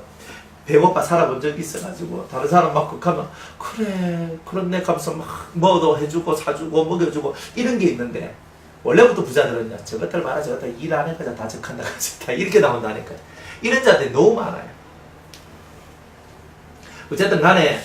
배고파 살아본 적이 있어가지고 다른 사람 막 극하면 그래 그렇네 하면서 막 뭐도 해주고 사주고 먹여주고 이런 게 있는데 원래부터 부자들은요 저것들 말아 저것들 일 안 해가지고 다 적한다 다 이렇게 나온다니까. 이런 자들이 너무 많아요. 어쨌든 간에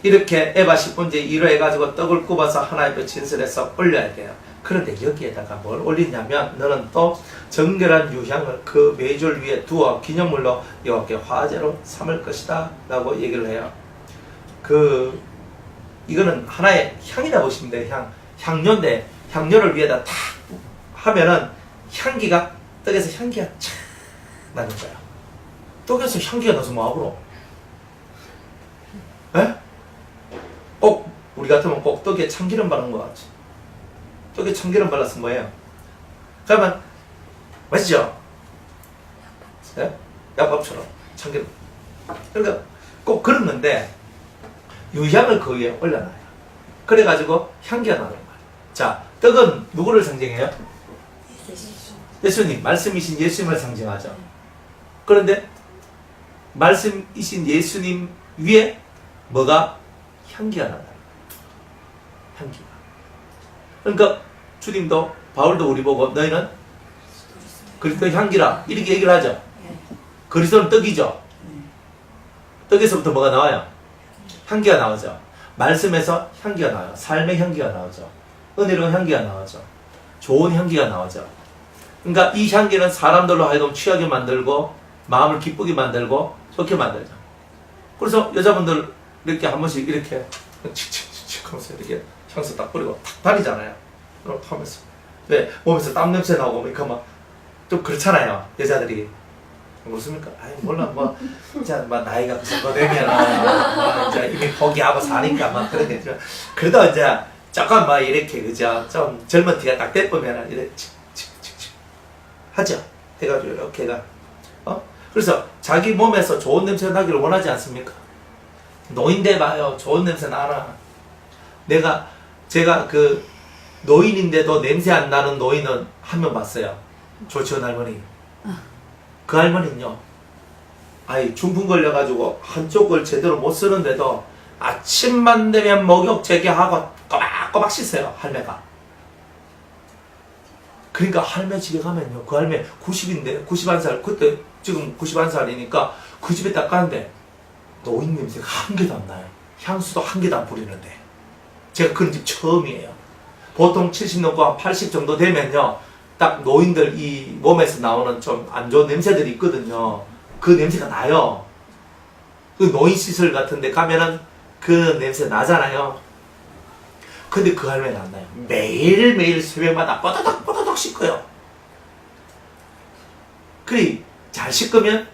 이렇게 에바 10분째 1호 해가지고 떡을 굽어서 하나님께 진설해서 올려야 돼요. 그런데 여기에다가 뭘 올리냐면 너는 또 정결한 유향을 그 메줄 위에 두어 기념물로 여호와께 화제로 삼을 것이다 라고 얘기를 해요. 이거는 하나의 향이라 보시면 돼요. 향료인데 향료를 위에다 탁 하면은 향기가 떡에서 향기가 촥 나는 거야. 떡에서 향기가 나서 뭐하고 에? 꼭 우리 같으면 꼭 떡에 참기름 바르는 거 같지. 떡에 참기름 발라서 뭐예요? 그러면 맛있죠? 네? 약밥처럼 참기름. 그러니까 꼭 그런 건데 유향을 그 위에 올려놔요. 그래가지고 향기가 나는 거예요. 자, 떡은 누구를 상징해요? 예수님, 말씀이신 예수님을 상징하죠. 그런데 말씀이신 예수님 위에 뭐가 향기가 나요. 향기가. 그러니까 주님도 바울도 우리 보고 너희는 그리스도의 향기라 이렇게 얘기를 하죠. 그리스도는 떡이죠. 떡에서부터 뭐가 나와요? 향기가 나오죠. 말씀에서 향기가 나와요. 삶의 향기가 나오죠. 은혜로운 향기가 나오죠. 좋은 향기가 나오죠. 그러니까 이 향기는 사람들로 하여금 취하게 만들고 마음을 기쁘게 만들고 좋게 만들죠. 그래서 여자분들 이렇게 한 번씩 이렇게 칙칙칙칙 하면서 이렇게 향수 딱 뿌리고 탁 다니잖아요. 이렇게 하면서 왜 몸에서 땀 냄새 나오고 이렇게 막 좀 그렇잖아요. 여자들이 무엇입니까? 아이 몰라 뭐 진짜 막 나이가 그 정도 되면 이제 이미 포기하고 사니까 막 그런 게 있죠. 그러다 이제 조금 막 이렇게 그죠? 좀 젊은 티가 딱 떼보면 이렇게 칙칙칙칙 하죠. 해가지고 이렇게가 그래서 자기 몸에서 좋은 냄새 나기를 원하지 않습니까? 노인데 봐요. 좋은 냄새 나나. 제가 그 노인인데도 냄새 안 나는 노인은 한 명 봤어요. 조치원 할머니. 그 할머니는요. 아이 중풍 걸려가지고 한쪽을 제대로 못 쓰는데도 아침만 되면 목욕 재개하고 꼬박꼬박 씻어요. 할매가. 그러니까 할매 집에 가면요. 그 할매 90인데 91살 그때 지금 91살이니까 그 집에 딱 가는데 노인 냄새가 한 개도 안 나요. 향수도 한 개도 안 뿌리는데. 제가 그런 집 처음이에요. 보통 70 넘고 80 정도 되면요. 딱 노인들 이 몸에서 나오는 좀 안 좋은 냄새들이 있거든요. 그 냄새가 나요. 그 노인 시설 같은 데 가면은 그 냄새 나잖아요. 근데 그 할매는 안 나요. 매일매일 새벽마다 뽀다닥 씻고요. 그리 잘 씻으면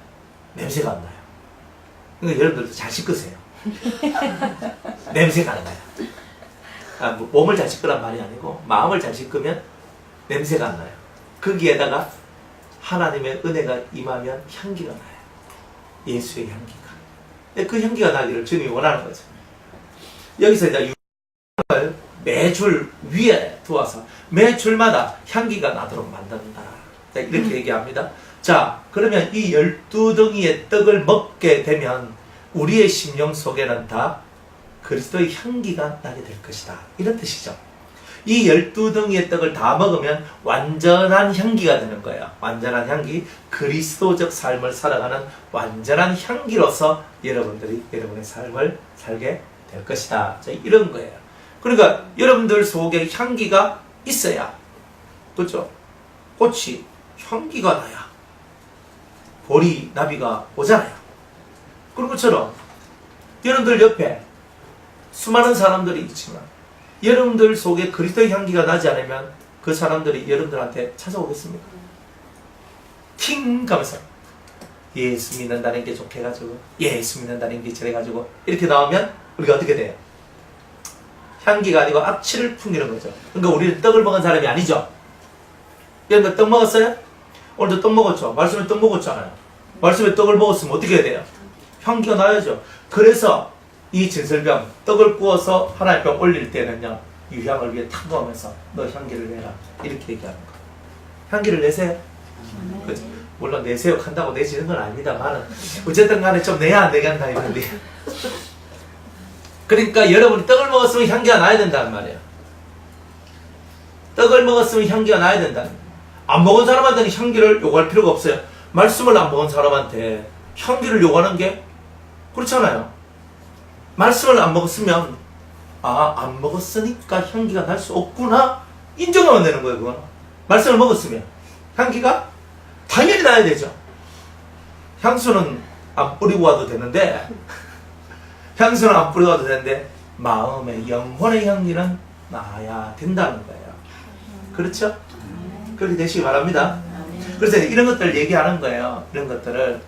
냄새가 안 나요. 그러니까 여러분들도 잘 씻으세요. 냄새가 안 나요. 몸을 잘 씻으란 말이 아니고 마음을 잘 씻으면 냄새가 안 나요. 거기에다가 하나님의 은혜가 임하면 향기가 나요. 예수의 향기가. 그 향기가 나기를 주님이 원하는 거죠. 여기서 이제 유향을 매줄 위에 두어서 매 줄마다 향기가 나도록 만든다. 이렇게 얘기합니다. 자, 그러면 이 12덩이의 떡을 먹게 되면 우리의 심령 속에는 다 그리스도의 향기가 나게 될 것이다. 이런 뜻이죠. 이 12덩이의 떡을 다 먹으면 완전한 향기가 되는 거예요. 완전한 향기, 그리스도적 삶을 살아가는 완전한 향기로서 여러분들이 여러분의 삶을 살게 될 것이다. 이런 거예요. 그러니까 여러분들 속에 향기가 있어야, 그렇죠? 꽃이 향기가 나야 보리, 나비가 오잖아요. 그런 것처럼 여러분들 옆에 수많은 사람들이 있지만 여러분들 속에 그리스도의 향기가 나지 않으면 그 사람들이 여러분들한테 찾아오겠습니까? 팅! 가면서 예수 믿는다는 게 좋게 해가지고 예수 믿는다는 게 저래가지고 이렇게 나오면 우리가 어떻게 돼요? 향기가 아니고 악취를 풍기는 거죠. 그러니까 우리는 떡을 먹은 사람이 아니죠. 여러분들 떡 먹었어요? 오늘도 떡 먹었죠? 말씀에 떡 먹었잖아요. 말씀에 떡을 먹었으면 어떻게 해야 돼요? 향기가 나야죠. 그래서 이 진설병, 떡을 구워서 하나님 앞에 올릴 때는요, 유향을 위에 탁 넣으면서 너 향기를 내라. 이렇게 얘기하는 거예요. 향기를 내세요. 그렇죠? 물론 내세욕 한다고 내지는 건 아닙니다만 어쨌든 간에 좀 내야 안 되겠나 이런데 그러니까 여러분이 떡을 먹었으면 향기가 나야 된단 말이에요. 떡을 먹었으면 향기가 나야 된다. 안 먹은 사람한테는 향기를 요구할 필요가 없어요. 말씀을 안 먹은 사람한테 향기를 요구하는 게 그렇잖아요. 말씀을 안 먹었으면 안 먹었으니까 향기가 날 수 없구나 인정하면 되는 거예요. 그거는 말씀을 먹었으면 향기가 당연히 나야 되죠. 향수는 안 뿌리고 와도 되는데 향수는 안 뿌리고 와도 되는데 마음의 영혼의 향기는 나야 된다는 거예요. 그렇죠? 그렇게 되시기 바랍니다. 그래서 이런 것들을 얘기하는 거예요. 이런 것들을.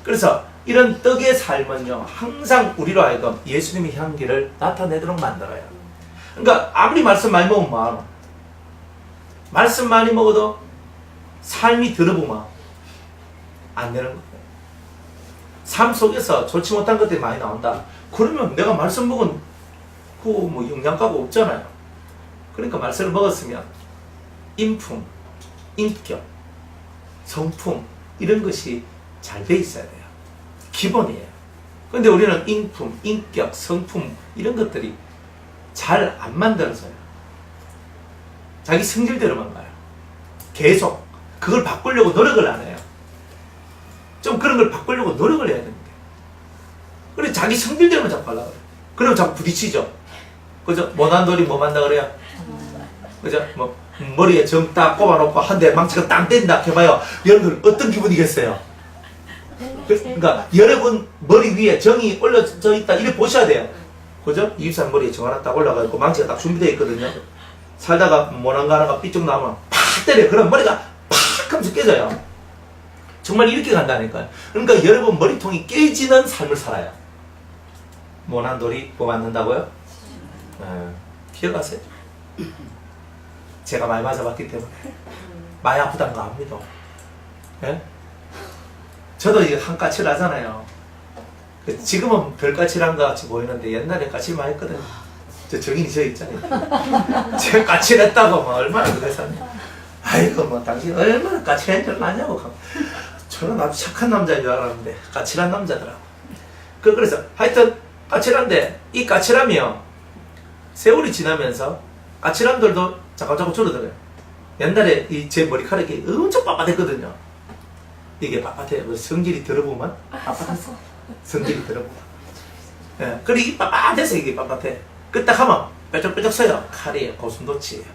그래서 이런 떡의 삶은요, 항상 우리로 하여금 예수님의 향기를 나타내도록 만들어요. 그러니까 아무리 말씀 많이 먹으면 뭐하노? 말씀 많이 먹어도 삶이 들어보면 안 되는 거예요. 삶 속에서 좋지 못한 것들이 많이 나온다. 그러면 내가 말씀 먹은 그 뭐 영양가가 없잖아요. 그러니까 말씀을 먹었으면 인품, 인격, 성품 이런 것이 잘 돼 있어야 돼요. 기본이에요. 근데 우리는 인품, 인격, 성품 이런 것들이 잘 안 만들어져요. 자기 성질대로만 가요. 계속 그걸 바꾸려고 노력을 안 해요. 좀 그런 걸 바꾸려고 노력을 해야 됩니다. 그래 자기 성질대로만 자꾸 하려고 그래요. 그러면 자꾸 부딪히죠. 그죠? 못한 돌이 뭐 만나 그래요? 그죠? 뭐 머리에 정 딱 꼽아놓고 한 대 망치가 땅 때린다 해봐요. 여러분들 어떤 기분이겠어요? 그러니까 여러분 머리 위에 정이 올려져 있다 이렇게 보셔야 돼요. 그죠? 이집산 머리에 정 하나 딱 올라가고 망치가 딱 준비되어 있거든요. 살다가 모난 거 하나가 삐쭉 나오면 팍 때려요. 그럼 머리가 팍 하면서 깨져요. 정말 이렇게 간다니까요. 그러니까 여러분 머리통이 깨지는 삶을 살아요. 모난 돌이 뭐 맞는다고요? 기억하세요. 제가 많이 맞아봤기 때문에 많이 아프다는 거 압니다. 예? 저도 이게 한 까칠하잖아요. 지금은 덜 까칠한 것 같이 보이는데 옛날에 까칠 많이 했거든요. 저 정인이 저 있잖아요. 제가 까칠했다고 뭐 얼마나 그랬었냐. 아이고 뭐 당신 얼마나 까칠한 줄 아냐고. 저는 아주 착한 남자인 줄 알았는데 까칠한 남자더라고. 그래서 하여튼 까칠한데 이 까칠함이요 세월이 지나면서 까칠함들도 자꾸 줄어들어요. 옛날에 이 제 머리카락이 엄청 빳빳했거든요. 이게 빳빳해요. 성질이 들어보면 빳빳했어. 성질이 들어보면. 예, 그리고 이게 빳빳해서 이게 빳빳해. 그 딱 하면 뾰족뾰족 서요. 칼이에요. 고슴도치예요.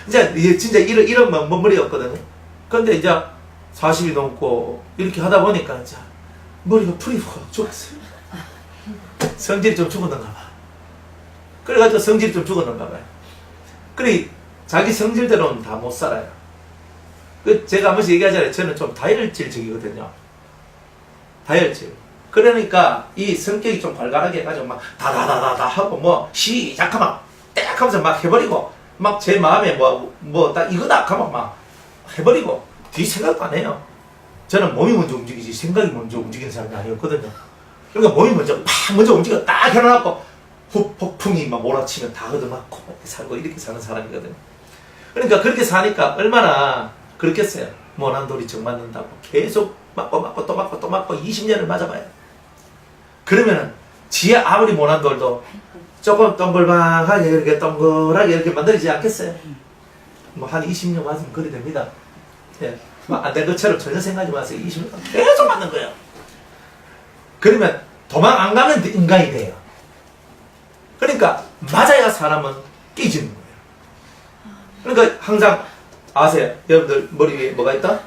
이제 진짜 이런 머리였거든요. 근데 이제 40이 넘고 이렇게 하다 보니까 이제 머리가 풀이 확 죽었어요. 성질이 좀 죽었는가 봐. 그래가지고 성질이 좀 죽었는가 봐요. 그래 자기 성질대로는 다 못 살아요. 제가 한 번씩 얘기하잖아요. 저는 좀 다혈질적이거든요. 다혈질. 그러니까 이 성격이 좀 발랄하게 해가지고 막 다다다다다 하고 뭐 시작하면 딱 하면서 막 해버리고 막 제 마음에 뭐 딱 이거다 하면 막 해버리고 뒤 생각도 안 해요. 저는 몸이 먼저 움직이지 생각이 먼저 움직이는 사람이 아니었거든요. 그러니까 몸이 먼저 움직여 딱 해놔갖고 폭풍이 막 몰아치면 다 얻어맞고 이렇게 살고 이렇게 사는 사람이거든요. 그러니까 그렇게 사니까 얼마나 그렇겠어요. 모난 돌이 정 맞는다고 계속 맞고 또 맞고 또 맞고 20년을 맞아봐요. 그러면은 지에 아무리 모난 돌도 조금 동글방하게 이렇게 동글하게 이렇게 만들어지지 않겠어요? 뭐 한 20년 맞으면 그리 됩니다. 예. 안 될 것처럼 전혀 생각하지 마세요. 20년 계속 맞는 거예요. 그러면 도망 안 가면 인간이 돼요. 그러니까 맞아야 사람은 깨지는 거예요. 그러니까 항상 아세요? 여러분들 머리 위에 뭐가 있다?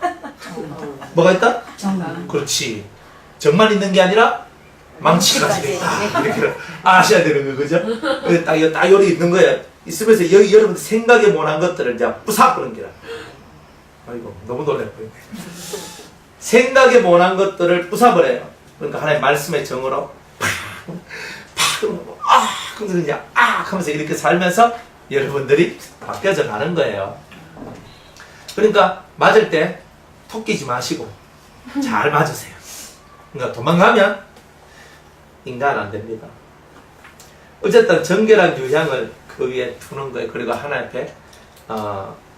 뭐가 있다? 정말. 그렇지. 정만 있는 게 아니라 망치가 집에 있다. 이렇게 아셔야 되는 거 그죠? 딱 요리 있는 거예요. 있으면서 여기 여러분 생각에 못한 것들을 이제 부숴버린 게라. 아이고 너무 놀랬네. 생각에 못한 것들을 부숴버려요. 그러니까 하나님 말씀의 정으로 팍 그러고 그러면서 그냥 하면서 이렇게 살면서 여러분들이 바뀌어져 가는 거예요. 그러니까 맞을 때 톡 끼지 마시고 잘 맞으세요. 그러니까 도망가면 인간 안 됩니다. 어쨌든 정결한 유향을 그 위에 두는 거예요. 그리고 하나님 앞에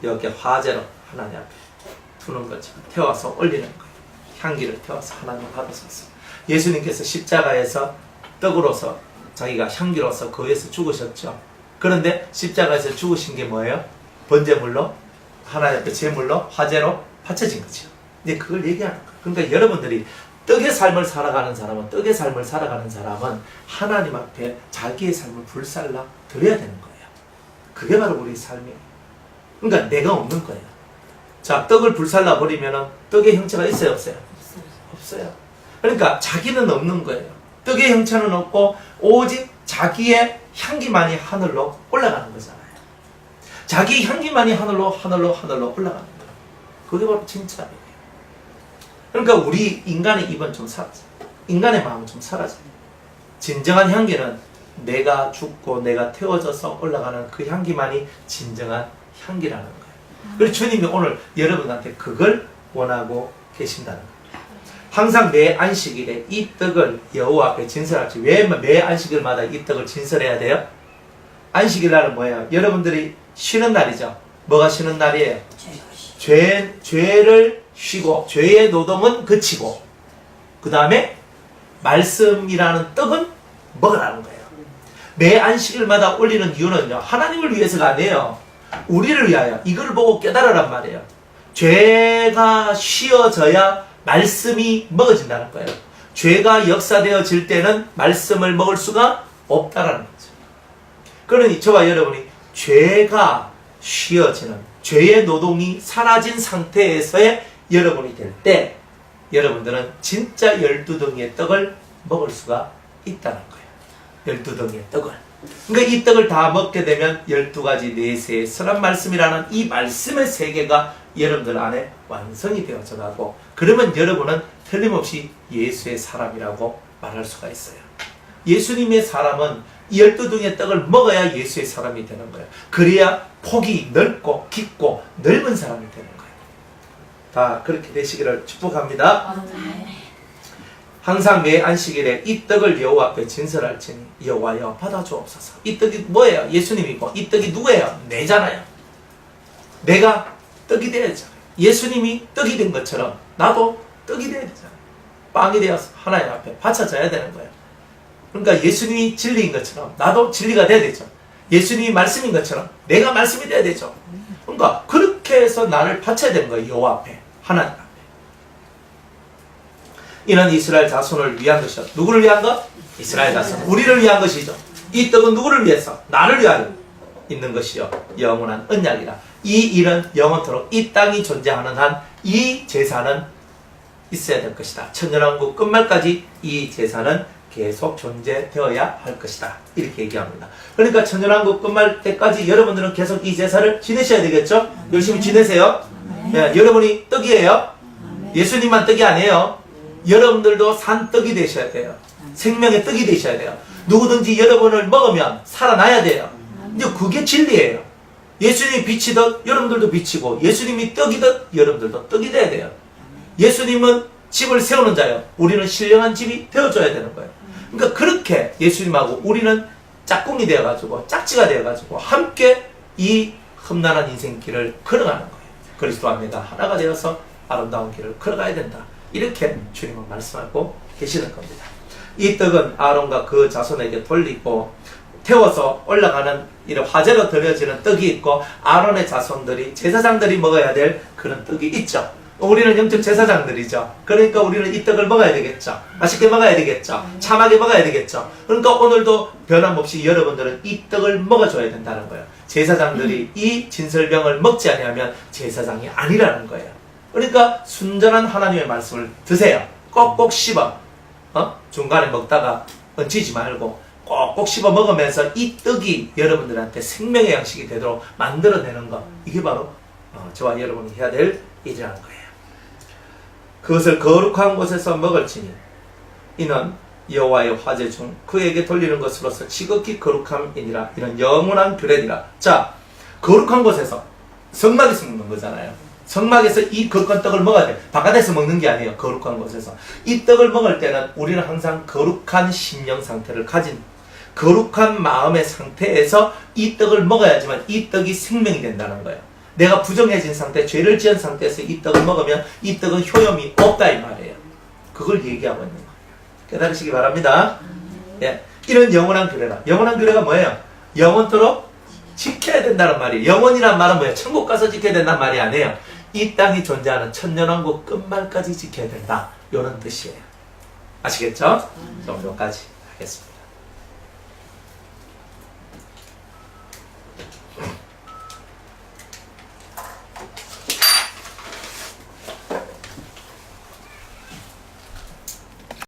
이렇게 화제로 하나님 앞에 두는 거죠. 태워서 올리는 거예요. 향기를 태워서 하나님 받으셨어요. 예수님께서 십자가에서 떡으로서 자기가 향기로서 그 위에서 죽으셨죠. 그런데 십자가에서 죽으신 게 뭐예요? 번제물로 하나님 앞에 제물로 화제로 바쳐진 거죠. 이제 그걸 얘기하는 거예요. 그러니까 여러분들이 떡의 삶을 살아가는 사람은 하나님 앞에 자기의 삶을 불살라 드려야 되는 거예요. 그게 바로 우리 삶이에요. 그러니까 내가 없는 거예요. 자, 떡을 불살라 버리면 떡의 형체가 있어요, 없어요? 없어요. 그러니까 자기는 없는 거예요. 떡의 형체는 없고 오직 자기의 향기만이 하늘로 올라가는 거잖아요. 자기 향기만이 하늘로 올라가는 거예요. 그게 바로 진짜예요. 그러니까 우리 인간의 입은 좀 사라져. 인간의 마음은 좀 사라져. 진정한 향기는 내가 죽고 내가 태워져서 올라가는 그 향기만이 진정한 향기라는 거예요. 그래서 주님이 오늘 여러분한테 그걸 원하고 계신다는 거예요. 항상 매 안식일에 이 떡을 여호와 앞에 진설할지. 왜 매 안식일마다 이 떡을 진설해야 돼요? 안식일 날은 뭐예요? 여러분들이 쉬는 날이죠. 뭐가 쉬는 날이에요? 죄를 쉬고 죄의 노동은 그치고 그 다음에 말씀이라는 떡은 먹으라는 거예요. 매 안식일마다 올리는 이유는요, 하나님을 위해서가 아니에요. 우리를 위하여. 이걸 보고 깨달으란 말이에요. 죄가 쉬어져야 말씀이 먹어진다는 거예요. 죄가 역사되어질 때는 말씀을 먹을 수가 없다라는 거죠. 그러니 저와 여러분이 죄가 쉬어지는, 죄의 노동이 사라진 상태에서의 여러분이 될 때 여러분들은 진짜 12덩이의 떡을 먹을 수가 있다는 거예요. 12덩이의 떡을. 그러니까 이 떡을 다 먹게 되면 12가지 내세의 선한 말씀이라는 이 말씀의 세계가 여러분들 안에 완성이 되어져 가고, 그러면 여러분은 틀림없이 예수의 사람이라고 말할 수가 있어요. 예수님의 사람은 이 12덩이의 떡을 먹어야 예수의 사람이 되는 거예요. 그래야 폭이 넓고 깊고 넓은 사람이 되는 거예요. 다 그렇게 되시기를 축복합니다. 항상 매 안식일에 이 떡을 여호와 앞에 진설할지니 여호와여 받아주옵소서. 이 떡이 뭐예요? 예수님이고 이 떡이 누구예요? 내잖아요. 내가 떡이 되어야죠. 예수님이 떡이 된 것처럼 나도 떡이 되어야 되잖아요. 빵이 되어서 하나님 앞에 바쳐져야 되는 거예요. 그러니까 예수님이 진리인 것처럼 나도 진리가 되어야 되죠. 예수님이 말씀인 것처럼 내가 말씀이 되어야 되죠. 그러니까 그렇게 해서 나를 바쳐야 되는 거예요. 여호와 앞에, 하나님 앞에. 이는 이스라엘 자손을 위한 것이요. 누구를 위한 것? 이스라엘 자손. 우리를 위한 것이죠. 이 떡은 누구를 위해서? 나를 위하여 있는 것이요. 영원한 언약이라. 이 일은 영원토록 이 땅이 존재하는 한 이 제사는 있어야 될 것이다. 천년왕국 끝말까지 이 제사는 계속 존재되어야 할 것이다. 이렇게 얘기합니다. 그러니까 천년왕국 끝말 때까지 여러분들은 계속 이 제사를 지내셔야 되겠죠? 열심히 지내세요. 네, 여러분이 떡이에요. 예수님만 떡이 아니에요. 여러분들도 산 떡이 되셔야 돼요. 생명의 떡이 되셔야 돼요. 누구든지 여러분을 먹으면 살아나야 돼요. 이제 그게 진리예요. 예수님이 빛이듯 여러분들도 빛이고, 예수님이 떡이듯 여러분들도 떡이 돼야 돼요. 예수님은 집을 세우는 자요. 우리는 신령한 집이 되어줘야 되는 거예요. 그러니까 그렇게 예수님하고 우리는 짝꿍이 되어가지고, 짝지가 되어가지고 함께 이 험난한 인생길을 걸어가는 거예요. 그리스도 안에가 하나가 되어서 아름다운 길을 걸어가야 된다. 이렇게 주님은 말씀하고 계시는 겁니다. 이 떡은 아론과 그 자손에게 돌리고 태워서 올라가는 이런 화제로 드려지는 떡이 있고, 아론의 자손들이, 제사장들이 먹어야 될 그런 떡이 있죠. 우리는 영적 제사장들이죠. 그러니까 우리는 이 떡을 먹어야 되겠죠. 맛있게 먹어야 되겠죠. 참하게 먹어야 되겠죠. 그러니까 오늘도 변함없이 여러분들은 이 떡을 먹어줘야 된다는 거예요. 제사장들이 이 진설병을 먹지 않으면 제사장이 아니라는 거예요. 그러니까 순전한 하나님의 말씀을 드세요. 꼭꼭 씹어. 중간에 먹다가 얹히지 말고 꼭꼭 씹어 먹으면서 이 떡이 여러분들한테 생명의 양식이 되도록 만들어내는 것. 이게 바로 저와 여러분이 해야 될 일이라는 거예요. 그것을 거룩한 곳에서 먹을지니 이는 여호와의 화제 중 그에게 돌리는 것으로서 지극히 거룩함이니라. 이는 영원한 규례니라. 자, 거룩한 곳에서, 성막에서 먹는 거잖아요. 성막에서 이 거룩한 떡을 먹어야 돼. 바깥에서 먹는 게 아니에요. 거룩한 곳에서. 이 떡을 먹을 때는 우리는 항상 거룩한 심령 상태를 가진, 거룩한 마음의 상태에서 이 떡을 먹어야지만 이 떡이 생명이 된다는 거예요. 내가 부정해진 상태, 죄를 지은 상태에서 이 떡을 먹으면 이 떡은 효염이 없다 이 말이에요. 그걸 얘기하고 있는 거예요. 깨달으시기 바랍니다. 예, 이런 영원한 규례라. 영원한 규례가 뭐예요? 영원토록 지켜야 된다는 말이에요. 영원이란 말은 뭐예요? 천국 가서 지켜야 된다는 말이 아니에요. 이 땅이 존재하는 천년왕국 끝말까지 지켜야 된다. 이런 뜻이에요. 아시겠죠? 자, 오늘 여기까지 하겠습니다.